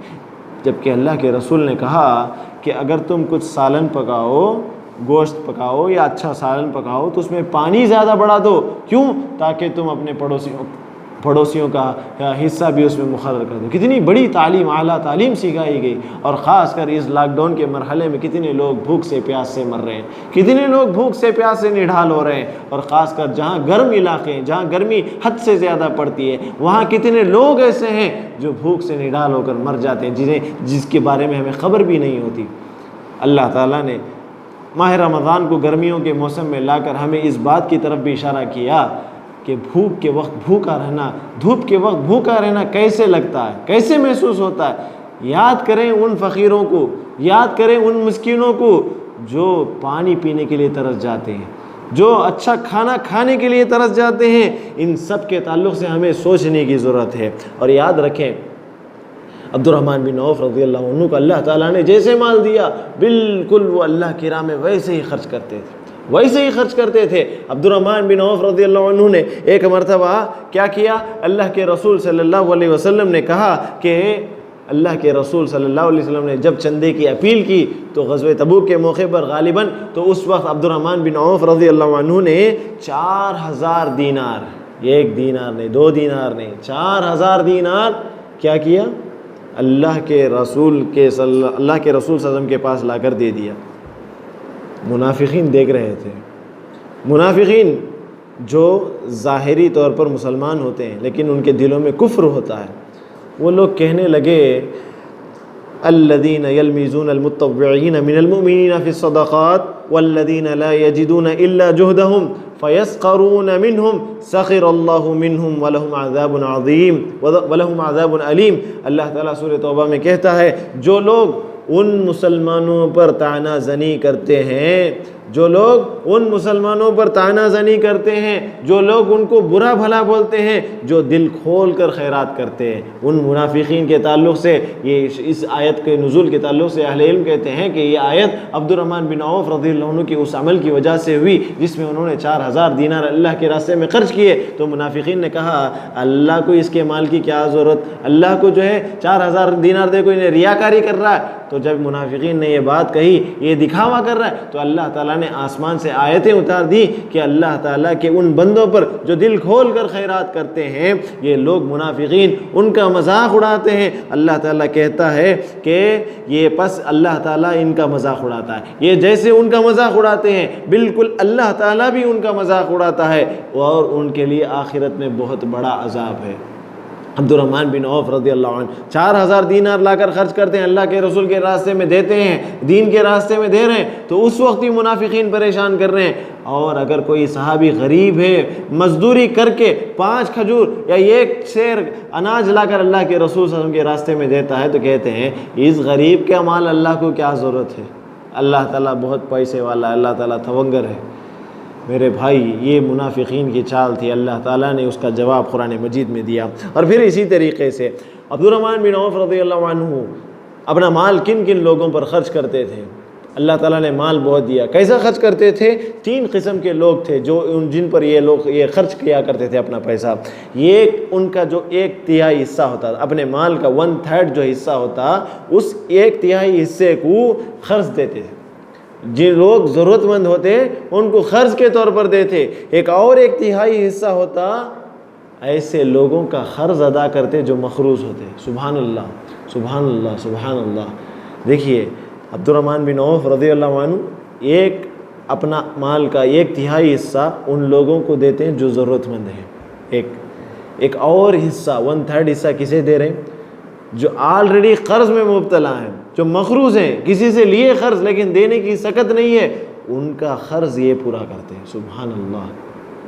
جبکہ اللہ کے رسول نے کہا کہ اگر تم کچھ سالن پکاؤ، گوشت پکاؤ یا اچھا سالن پکاؤ تو اس میں پانی زیادہ بڑھا دو، کیوں؟ تاکہ تم اپنے پڑوسیوں کا حصہ بھی اس میں مقرر کر دو۔ کتنی بڑی تعلیم، اعلیٰ تعلیم سکھائی گئی، اور خاص کر اس لاک ڈاؤن کے مرحلے میں کتنے لوگ بھوک سے پیاس سے مر رہے ہیں، کتنے لوگ بھوک سے پیاس سے نڈھال ہو رہے ہیں، اور خاص کر جہاں گرم علاقے ہیں، جہاں گرمی حد سے زیادہ پڑتی ہے، وہاں کتنے لوگ ایسے ہیں جو بھوک سے نڈھال ہو کر مر جاتے ہیں، جس کے بارے میں ہمیں خبر بھی نہیں ہوتی۔ اللہ تعالیٰ نے ماہ رمضان کو گرمیوں کے موسم میں لا کر ہمیں اس بات کی طرف بھی اشارہ کیا کہ بھوک کے وقت بھوکا رہنا، دھوپ کے وقت بھوکا رہنا کیسے لگتا ہے، کیسے محسوس ہوتا ہے۔ یاد کریں ان فقیروں کو، یاد کریں ان مسکینوں کو جو پانی پینے کے لیے ترس جاتے ہیں، جو اچھا کھانا کھانے کے لیے ترس جاتے ہیں۔ ان سب کے تعلق سے ہمیں سوچنے کی ضرورت ہے۔ اور یاد رکھیں عبد الرحمن بن عوف رضی اللہ عنہ کو اللہ تعالیٰ نے جیسے مال دیا بالکل وہ اللہ کی راہ میں ویسے ہی خرچ کرتے تھے، عبد الرحمن بن عوف رضی اللہ عنہ نے ایک مرتبہ کیا کیا؟ اللہ کے رسول صلی اللہ علیہ وسلم نے کہا کہ اللہ کے رسول صلی اللہ علیہ وسلم نے جب چندے کی اپیل کی تو غزوہ تبوک کے موقع پر غالباً تو اس وقت عبد الرحمن بن عوف رضی اللہ عنہ نے 4000 دینار، 1 دینار نہیں، 2 دینار نہیں، 4000 دینار کیا کیا؟ اللہ کے رسول صلی اللہ علیہ وسلم کے پاس لا کر دے دیا۔ منافقین دیکھ رہے تھے، منافقین جو ظاہری طور پر مسلمان ہوتے ہیں لیکن ان کے دلوں میں کفر ہوتا ہے، وہ لوگ کہنے لگے الذین یلمیزون المتطوعین من المؤمنین فی الصدقات والذین لا یجدون الا جہدہم فیسخرون منہم سخر اللہ منہم ولہم عذاب علیم۔ اللہ تعالیٰ سورہ توبہ میں کہتا ہے جو لوگ ان مسلمانوں پر طعنہ زنی کرتے ہیں، جو لوگ ان مسلمانوں پر طعنہ زنی کرتے ہیں، جو لوگ ان کو برا بھلا بولتے ہیں، جو دل کھول کر خیرات کرتے ہیں، ان منافقین کے تعلق سے یہ اس آیت کے نزول کے تعلق سے اہل علم کہتے ہیں کہ یہ آیت عبد الرحمن بن عوف رضی اللہ عنہ کی اس عمل کی وجہ سے ہوئی جس میں انہوں نے 4000 دینار اللہ کے راستے میں خرچ کیے۔ تو منافقین نے کہا اللہ کو اس کے مال کی کیا ضرورت، اللہ کو جو ہے 4000 دینار دے، کوئی ریاکاری کر رہا ہے۔ تو جب منافقین نے یہ بات کہی، یہ دکھاوا کر رہا ہے، تو اللہ تعالیٰ نے آسمان سے آیتیں اتار دی کہ اللہ تعالیٰ کے ان بندوں پر جو دل کھول کر خیرات کرتے ہیں، یہ لوگ منافقین ان کا مذاق اڑاتے ہیں۔ اللہ تعالیٰ کہتا ہے کہ یہ پس اللہ تعالیٰ ان کا مذاق اڑاتا ہے، یہ جیسے ان کا مذاق اڑاتے ہیں بالکل اللہ تعالیٰ بھی ان کا مذاق اڑاتا ہے، اور ان کے لیے آخرت میں بہت بڑا عذاب ہے۔ عبد الرحمن بن عوف رضی اللہ عنہ 4000 دینار لا کر خرچ کرتے ہیں، اللہ کے رسول کے راستے میں دیتے ہیں، دین کے راستے میں دے رہے ہیں، تو اس وقت ہی منافقین پریشان کر رہے ہیں۔ اور اگر کوئی صحابی غریب ہے، مزدوری کر کے 5 کھجور یا 1 سیر اناج لا کر اللہ کے رسول صلی اللہ علیہ وسلم کے راستے میں دیتا ہے، تو کہتے ہیں اس غریب کا مال اللہ کو کیا ضرورت ہے، اللہ تعالیٰ بہت پیسے والا ہے، اللہ تعالیٰ تونگر ہے۔ میرے بھائی یہ منافقین کی چال تھی، اللہ تعالیٰ نے اس کا جواب قرآن مجید میں دیا۔ اور پھر اسی طریقے سے عبد الرحمن بن عوف رضی اللہ عنہ اپنا مال کن کن لوگوں پر خرچ کرتے تھے؟ اللہ تعالیٰ نے مال بہت دیا۔ کیسا خرچ کرتے تھے؟ 3 قسم کے لوگ تھے جن پر یہ لوگ خرچ کیا کرتے تھے اپنا پیسہ۔ یہ ان کا جو 1/3 حصہ ہوتا، اپنے مال کا 1/3 جو حصہ ہوتا، اس 1/3 حصے کو خرچ دیتے تھے۔ جن لوگ ضرورت مند ہوتے ان کو قرض کے طور پر دیتے۔ ایک اور 1/3 حصہ ہوتا ایسے لوگوں کا قرض ادا کرتے جو مقروض ہوتے۔ سبحان اللہ، سبحان اللہ، سبحان اللہ۔ دیکھیے عبد الرحمن بن عوف رضی اللہ عنہ اپنا مال کا 1/3 حصہ ان لوگوں کو دیتے ہیں جو ضرورت مند ہیں۔ ایک اور حصہ 1/3 حصہ کسے دے رہے ہیں؟ جو آلریڈی قرض میں مبتلا ہیں، جو مقروض ہیں، کسی سے لیے قرض لیکن دینے کی سکت نہیں ہے، ان کا قرض یہ پورا کرتے ہیں۔ سبحان اللہ،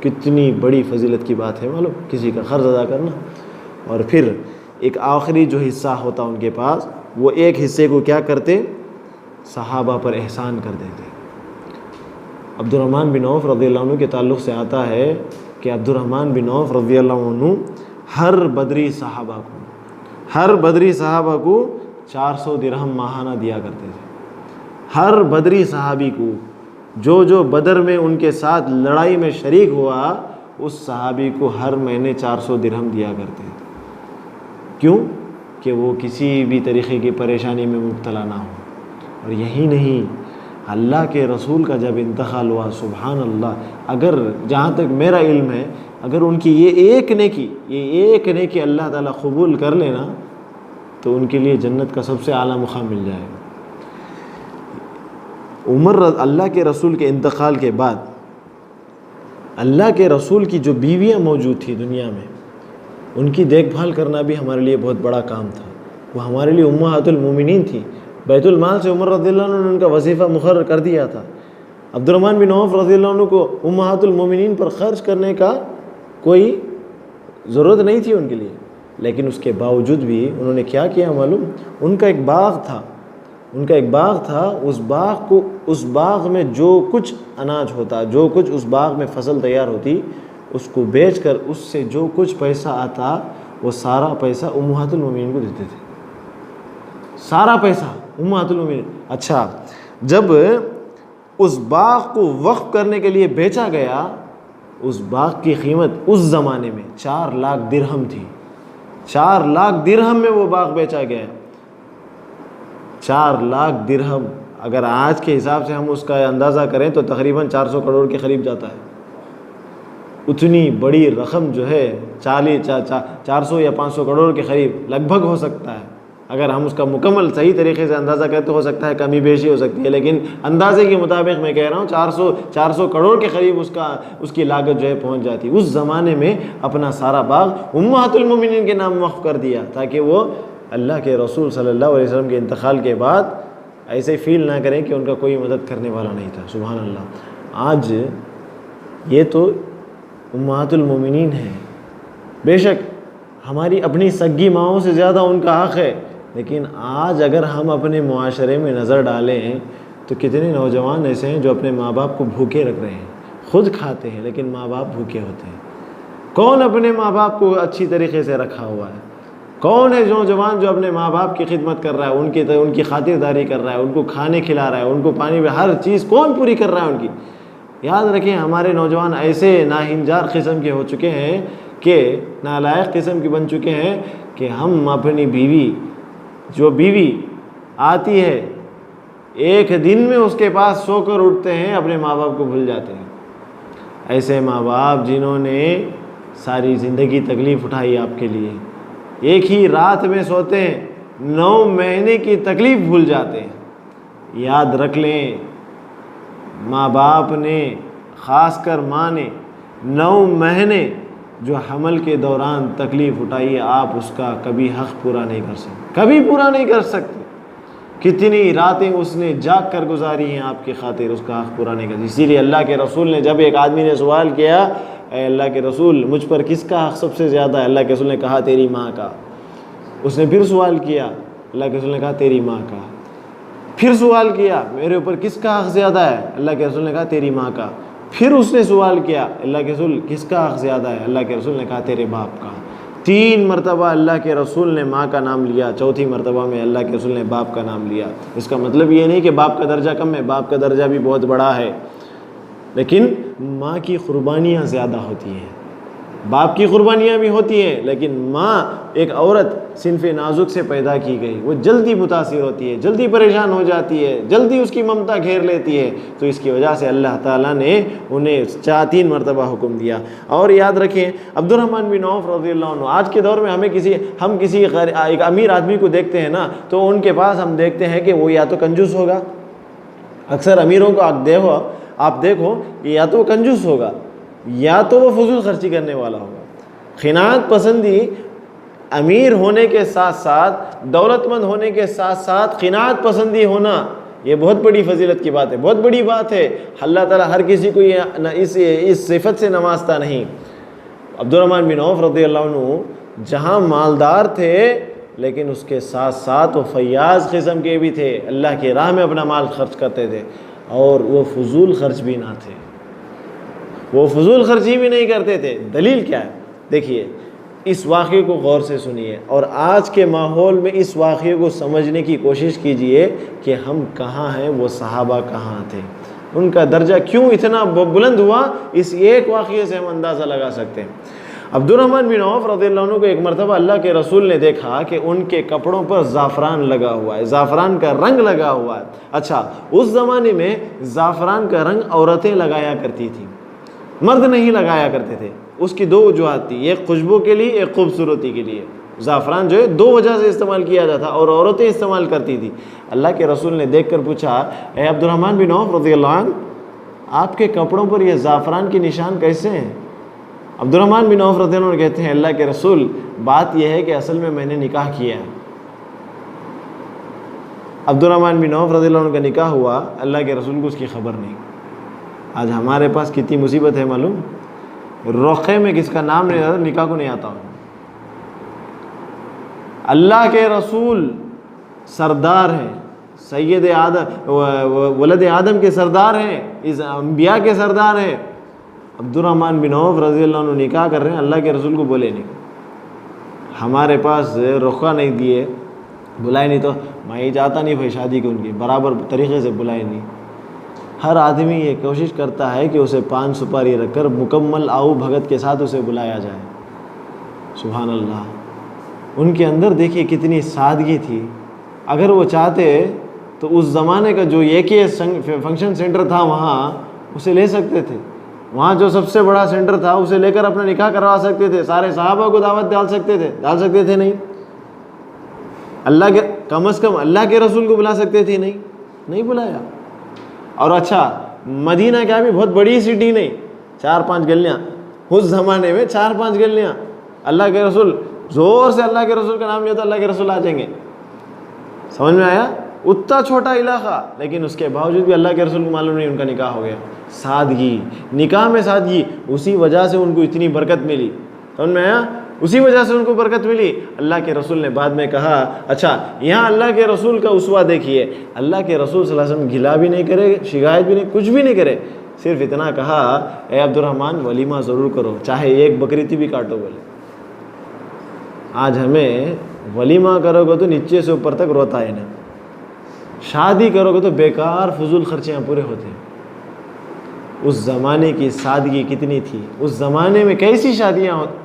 کتنی بڑی فضیلت کی بات ہے معلوم، کسی کا قرض ادا کرنا۔ اور پھر ایک آخری جو حصہ ہوتا ان کے پاس، وہ ایک حصے کو کیا کرتے؟ صحابہ پر احسان کر دیتے۔ عبد الرحمن بن عوف رضی اللہ عنہ کے تعلق سے آتا ہے کہ عبد الرحمن بن عوف رضی اللہ عنہ ہر بدری صحابہ کو 400 درہم ماہانہ دیا کرتے تھے۔ ہر بدری صحابی کو، جو بدر میں ان کے ساتھ لڑائی میں شریک ہوا، اس صحابی کو ہر مہینے 400 درہم دیا کرتے تھے۔ کیوں؟ کہ وہ کسی بھی طریقے کی پریشانی میں مبتلا نہ ہو۔ اور یہی نہیں، اللہ کے رسول کا جب انتقال ہوا، سبحان اللہ، اگر جہاں تک میرا علم ہے، اگر ان کی یہ ایک نیکی اللہ تعالیٰ قبول کر لینا تو ان کے لیے جنت کا سب سے اعلیٰ مقام مل جائے گا۔ اللہ کے رسول کے انتقال کے بعد اللہ کے رسول کی جو بیویاں موجود تھی دنیا میں، ان کی دیکھ بھال کرنا بھی ہمارے لیے بہت بڑا کام تھا۔ وہ ہمارے لیے امہات المومنین تھی۔ بیت المال سے عمر رضی اللہ عنہ نے ان کا وظیفہ مقرر کر دیا تھا۔ عبد الرحمن بن عوف رضی اللہ عنہ کو امہات المومنین پر خرچ کرنے کا کوئی ضرورت نہیں تھی ان کے لیے، لیکن اس کے باوجود بھی انہوں نے کیا کیا معلوم؟ ان کا ایک باغ تھا، اس باغ میں جو کچھ اناج ہوتا، جو کچھ اس باغ میں فصل تیار ہوتی، اس کو بیچ کر اس سے جو کچھ پیسہ آتا، وہ سارا پیسہ امہات المومنین کو دیتے تھے۔ سارا پیسہ امہات المومنین۔ اچھا، جب اس باغ کو وقف کرنے کے لیے بیچا گیا، اس باغ کی قیمت اس زمانے میں 4 لاکھ درہم تھی۔ 4 لاکھ درہم میں وہ باغ بیچا گیا۔ 4 لاکھ درہم، اگر آج کے حساب سے ہم اس کا اندازہ کریں تو تقریباً 400 کروڑ کے قریب جاتا ہے۔ اتنی بڑی رقم جو ہے 400 یا 500 کروڑ کے قریب لگ بھگ ہو سکتا ہے۔ اگر ہم اس کا مکمل صحیح طریقے سے اندازہ کریں تو ہو سکتا ہے کمی بیشی ہو سکتی ہے، لیکن اندازے کے مطابق میں کہہ رہا ہوں 400 کروڑ کے قریب اس کی لاگت جو ہے پہنچ جاتی۔ اس زمانے میں اپنا سارا باغ امہات المومنین کے نام وقف کر دیا تاکہ وہ اللہ کے رسول صلی اللہ علیہ وسلم کے انتقال کے بعد ایسے فیل نہ کریں کہ ان کا کوئی مدد کرنے والا نہیں تھا۔ سبحان اللہ۔ آج یہ تو امہات المومنین ہیں، بے شک ہماری اپنی سگی ماؤں سے زیادہ ان کا حق ہے، لیکن آج اگر ہم اپنے معاشرے میں نظر ڈالیں تو کتنے نوجوان ایسے ہیں جو اپنے ماں باپ کو بھوکے رکھ رہے ہیں، خود کھاتے ہیں لیکن ماں باپ بھوکے ہوتے ہیں۔ کون اپنے ماں باپ کو اچھی طریقے سے رکھا ہوا ہے؟ کون ہے نوجوان جو اپنے ماں باپ کی خدمت کر رہا ہے، ان کی خاطرداری کر رہا ہے، ان کو کھانے کھلا رہا ہے، ان کو پانی میں ہر چیز کون پوری کر رہا ہے ان کی؟ یاد رکھیں، ہمارے نوجوان ایسے ناہنجار قسم کے ہو چکے ہیں کہ نالائق قسم کے بن چکے ہیں کہ ہم اپنی بیوی آتی ہے، ایک دن میں اس کے پاس سو کر اٹھتے ہیں، اپنے ماں باپ کو بھول جاتے ہیں۔ ایسے ماں باپ جنہوں نے ساری زندگی تکلیف اٹھائی آپ کے لیے، ایک ہی رات میں سوتے ہیں، 9 مہینے کی تکلیف بھول جاتے ہیں۔ یاد رکھ لیں، ماں باپ نے، خاص کر ماں نے 9 مہینے جو حمل کے دوران تکلیف اٹھائی ہے، آپ اس کا کبھی حق پورا نہیں کر سکتے، کبھی پورا نہیں کر سکتے۔ کتنی راتیں اس نے جاگ کر گزاری ہیں آپ کی خاطر، اس کا حق پورا نہیں کر سکتے۔ اسی لیے اللہ کے رسول نے، جب ایک آدمی نے سوال کیا، اے اللہ کے رسول مجھ پر کس کا حق سب سے زیادہ ہے؟ اللہ کے رسول نے کہا تیری ماں کا۔ اس نے پھر سوال کیا، اللہ کے رسول نے کہا تیری ماں کا۔ پھر سوال کیا، میرے اوپر کس کا حق زیادہ ہے؟ اللہ کے رسول نے کہا تیری ماں کا۔ پھر اس نے سوال کیا، اللہ کے رسول کس کا حق زیادہ ہے؟ اللہ کے رسول نے کہا تیرے باپ کا۔ 3 مرتبہ اللہ کے رسول نے ماں کا نام لیا، 4تھی مرتبہ میں اللہ کے رسول نے باپ کا نام لیا۔ اس کا مطلب یہ نہیں کہ باپ کا درجہ کم ہے، باپ کا درجہ بھی بہت بڑا ہے، لیکن ماں کی قربانیاں زیادہ ہوتی ہیں، باپ کی قربانیاں بھی ہوتی ہیں، لیکن ماں ایک عورت صنف نازک سے پیدا کی گئی، وہ جلدی متاثر ہوتی ہے، جلدی پریشان ہو جاتی ہے، جلدی اس کی ممتا گھیر لیتی ہے، تو اس کی وجہ سے اللہ تعالیٰ نے انہیں 3 مرتبہ حکم دیا۔ اور یاد رکھیں، عبد الرحمن بن عوف رضی اللہ عنہ، آج کے دور میں ہم کسی ایک امیر آدمی کو دیکھتے ہیں نا، تو ان کے پاس ہم دیکھتے ہیں کہ وہ یا تو کنجوس ہوگا، اکثر امیروں کو آپ دیکھو، یا تو وہ کنجوس ہوگا یا تو وہ فضول خرچی کرنے والا ہوگا۔ قناعت پسندی امیر ہونے کے ساتھ ساتھ، دولت مند ہونے کے ساتھ ساتھ قناعت پسندی ہونا، یہ بہت بڑی فضیلت کی بات ہے، بہت بڑی بات ہے۔ اللہ تعالیٰ ہر کسی کو اس صفت سے نوازتا نہیں۔ عبد الرحمن بن عوف رضی اللہ عنہ جہاں مالدار تھے لیکن اس کے ساتھ ساتھ وہ فیاض قسم کے بھی تھے، اللہ کی راہ میں اپنا مال خرچ کرتے تھے، اور وہ فضول خرچ بھی نہ تھے، وہ فضول خرچی بھی نہیں کرتے تھے۔ دلیل کیا ہے؟ دیکھیے اس واقعے کو غور سے سنیے اور آج کے ماحول میں اس واقعے کو سمجھنے کی کوشش کیجئے کہ ہم کہاں ہیں، وہ صحابہ کہاں تھے، ان کا درجہ کیوں اتنا بلند ہوا، اس ایک واقعے سے ہم اندازہ لگا سکتے ہیں۔ عبد الرحمن بن عوف رضی اللہ عنہ کو ایک مرتبہ اللہ کے رسول نے دیکھا کہ ان کے کپڑوں پر زعفران لگا ہوا ہے، زعفران کا رنگ لگا ہوا ہے۔ اچھا، اس زمانے میں زعفران کا رنگ عورتیں لگایا کرتی تھیں، مرد نہیں لگایا کرتے تھے۔ اس کی دو وجوہات تھی، ایک خوشبو کے لیے، ایک خوبصورتی کے لیے۔ زعفران جو ہے دو وجہ سے استعمال کیا جاتا اور عورتیں استعمال کرتی تھی۔ اللہ کے رسول نے دیکھ کر پوچھا، اے عبد الرحمن بن عوف رضی اللہ عنہ، آپ کے کپڑوں پر یہ زعفران کے نشان کیسے ہیں؟ عبد الرحمن بن عوف رضی اللہ عنہ کہتے ہیں، اللہ کے رسول، بات یہ ہے کہ اصل میں نے نکاح کیا ہے۔ عبد الرحمن بن عوف رضی اللہ عنہ کا نکاح ہوا، اللہ کے رسول کو اس کی خبر نہیں۔ آج ہمارے پاس کتنی مصیبت ہے معلوم؟ رخے میں کس کا نام نہیں آتا، نکاح کو نہیں آتا۔ اللہ کے رسول سردار ہیں، سید آدم، ولد آدم کے سردار ہیں، اس انبیاء کے سردار ہیں۔ عبد الرحمن بن عوف رضی اللہ عنہ نکاح کر رہے ہیں، اللہ کے رسول کو بولے نہیں۔ ہمارے پاس رخا نہیں دیے، بلائے نہیں، تو میں جاتا نہیں بھائی شادی کو، ان کی برابر طریقے سے بلائے نہیں۔ ہر آدمی یہ کوشش کرتا ہے کہ اسے پان سپاری رکھ کر مکمل آؤ بھگت کے ساتھ اسے بلایا جائے۔ سبحان اللہ، ان کے اندر دیکھیے کتنی سادگی تھی۔ اگر وہ چاہتے تو اس زمانے کا جو ایک ہی فنکشن سینٹر تھا وہاں اسے لے سکتے تھے، وہاں جو سب سے بڑا سینٹر تھا اسے لے کر اپنا نکاح کروا سکتے تھے، سارے صحابہ کو دعوت ڈال سکتے تھے نہیں؟ اللہ کے کم از کم اللہ کے رسول کو بلا سکتے تھے نہیں بلایا۔ اور اچھا، مدینہ کیا بھی بہت بڑی سٹی نہیں، 4-5 گلیاں، اس زمانے میں 4-5 گلیاں، اللہ کے رسول زور سے اللہ کے رسول کا نام لیا تو اللہ کے رسول آ جائیں گے۔ سمجھ میں آیا؟ اتنا چھوٹا علاقہ، لیکن اس کے باوجود بھی اللہ کے رسول کو معلوم نہیں، ان کا نکاح ہو گیا۔ سادگی، نکاح میں سادگی، اسی وجہ سے ان کو اتنی برکت ملی۔ سمجھ میں آیا؟ اسی وجہ سے ان کو برکت ملی۔ اللہ کے رسول نے بعد میں کہا، اچھا یہاں اللہ کے رسول کا اسوہ دیکھیے، اللہ کے رسول صلی اللہ علیہ وسلم گھلا بھی نہیں کرے، شکایت بھی نہیں، کچھ بھی نہیں کرے، صرف اتنا کہا، اے عبد الرحمن ولیمہ ضرور کرو، چاہے ایک بکری بھی کاٹو بولے۔ آج ہمیں ولیمہ کرو گے تو نیچے سے اوپر تک روتا ہے نا، شادی کرو گے تو بیکار فضول خرچیاں پورے ہوتے ہیں۔ اس زمانے کی سادگی کتنی تھی، اس زمانے میں کیسی شادیاں ہوتی۔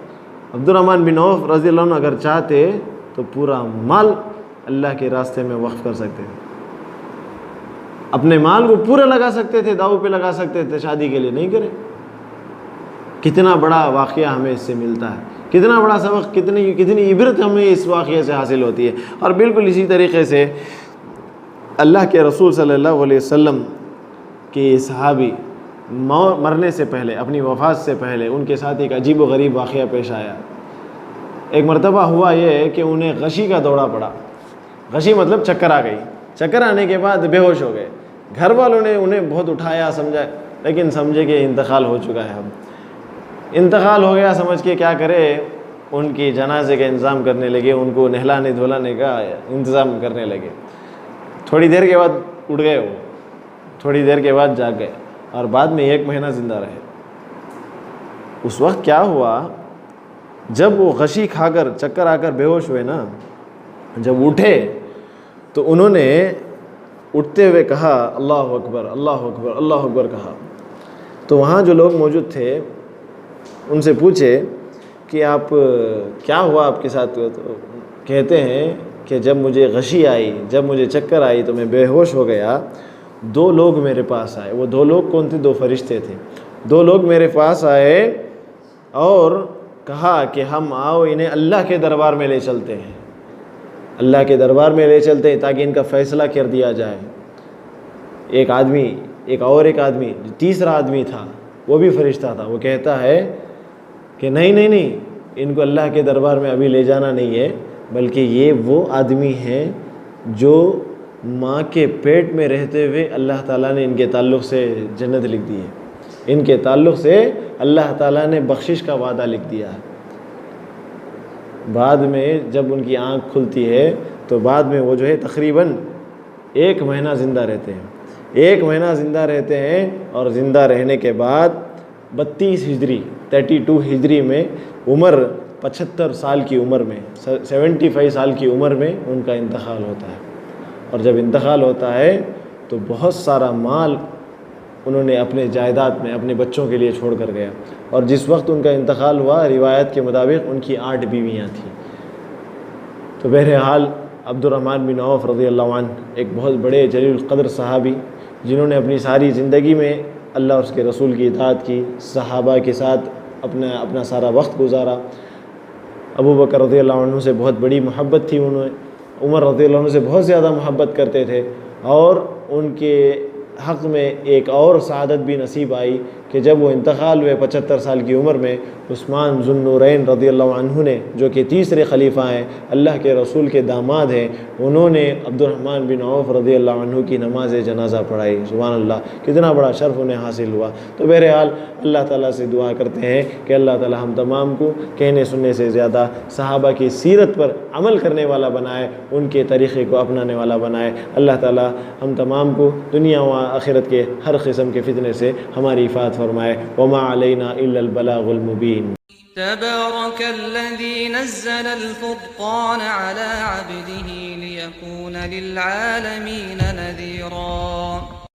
عبد الرحمن بن عوف رضی اللہ عنہ اگر چاہتے تو پورا مال اللہ کے راستے میں وقف کر سکتے تھے، اپنے مال کو پورا لگا سکتے تھے، داؤ پہ لگا سکتے تھے، شادی کے لیے نہیں کرے۔ کتنا بڑا واقعہ ہمیں اس سے ملتا ہے، کتنا بڑا سبق، کتنی عبرت ہمیں اس واقعے سے حاصل ہوتی ہے۔ اور بالکل اسی طریقے سے اللہ کے رسول صلی اللہ علیہ وسلم کے صحابی مرنے سے پہلے، اپنی وفات سے پہلے، ان کے ساتھ ایک عجیب و غریب واقعہ پیش آیا۔ ایک مرتبہ ہوا یہ کہ انہیں غشی کا دورہ پڑا، غشی مطلب چکر آ گئی، چکر آنے کے بعد بے ہوش ہو گئے۔ گھر والوں نے انہیں بہت اٹھایا، سمجھا، لیکن سمجھے کہ انتقال ہو چکا ہے، اب انتقال ہو گیا سمجھ کے کیا کرے، ان کی جنازے کا انتظام کرنے لگے، ان کو نہلانے دھلانے کا انتظام کرنے لگے۔ تھوڑی دیر کے بعد اٹھ گئے، وہ تھوڑی دیر کے بعد جاگ گئے، اور بعد میں 1 مہینہ زندہ رہے۔ اس وقت کیا ہوا، جب وہ غشی کھا کر چکر آ کر بے ہوش ہوئے نا، جب اٹھے تو انہوں نے اٹھتے ہوئے کہا اللہ اکبر اللہ اکبر اللہ اکبر کہا۔ تو وہاں جو لوگ موجود تھے ان سے پوچھے کہ آپ کیا ہوا آپ کے ساتھ؟ تو کہتے ہیں کہ جب مجھے غشی آئی، جب مجھے چکر آئی تو میں بے ہوش ہو گیا، 2 لوگ میرے پاس آئے۔ وہ 2 لوگ کون تھے؟ 2 فرشتے تھے۔ 2 لوگ میرے پاس آئے اور کہا کہ ہم آؤ انہیں اللہ کے دربار میں لے چلتے ہیں، اللہ کے دربار میں لے چلتے ہیں تاکہ ان کا فیصلہ کر دیا جائے۔ ایک آدمی جو تیسرا آدمی تھا وہ بھی فرشتہ تھا، وہ کہتا ہے کہ نہیں، ان کو اللہ کے دربار میں ابھی لے جانا نہیں ہے، بلکہ یہ وہ آدمی ہیں جو ماں کے پیٹ میں رہتے ہوئے اللہ تعالیٰ نے ان کے تعلق سے جنت لکھ دی ہے، ان کے تعلق سے اللہ تعالیٰ نے بخشش کا وعدہ لکھ دیا ہے۔ بعد میں جب ان کی آنکھ کھلتی ہے تو بعد میں وہ جو ہے تقریباً 1 مہینہ زندہ رہتے ہیں، 1 مہینہ زندہ رہتے ہیں، اور زندہ رہنے کے بعد 32 ہجری 32 ہجری میں عمر 75 سال کی عمر میں 75 سال کی عمر میں ان کا انتقال ہوتا ہے۔ اور جب انتقال ہوتا ہے تو بہت سارا مال انہوں نے اپنے جائیداد میں اپنے بچوں کے لیے چھوڑ کر گیا، اور جس وقت ان کا انتقال ہوا روایت کے مطابق ان کی 8 بیویاں تھیں۔ تو بہرحال عبد الرحمن بن عوف رضی اللہ عنہ ایک بہت بڑے جلیل القدر صحابی، جنہوں نے اپنی ساری زندگی میں اللہ اور اس کے رسول کی اطاعت کی، صحابہ کے ساتھ اپنا سارا وقت گزارا۔ ابو بکر رضی اللہ عنہ سے بہت بڑی محبت تھی انہیں، عمر رضی اللہ عنہ سے بہت زیادہ محبت کرتے تھے، اور ان کے حق میں ایک اور سعادت بھی نصیب آئی کہ جب وہ انتقال ہوئے 75 سال کی عمر میں، عثمان ذو النورین رضی اللہ عنہ نے، جو کہ تیسرے خلیفہ ہیں، اللہ کے رسول کے داماد ہیں، انہوں نے عبد الرحمن بن عوف رضی اللہ عنہ کی نماز جنازہ پڑھائی۔ سبحان اللہ، کتنا بڑا شرف انہیں حاصل ہوا۔ تو بہرحال اللہ تعالیٰ سے دعا کرتے ہیں کہ اللہ تعالیٰ ہم تمام کو کہنے سننے سے زیادہ صحابہ کی سیرت پر عمل کرنے والا بنائے، ان کے طریقے کو اپنانے والا بنائے۔ اللہ تعالیٰ ہم تمام کو دنیا و آخرت کے ہر قسم کے فتنے سے ہماری حفاظت فرمائے۔ وما علینا الا البلاغ المبین۔ تبارك الذي نزل الفرقان على عبده ليكون للعالمين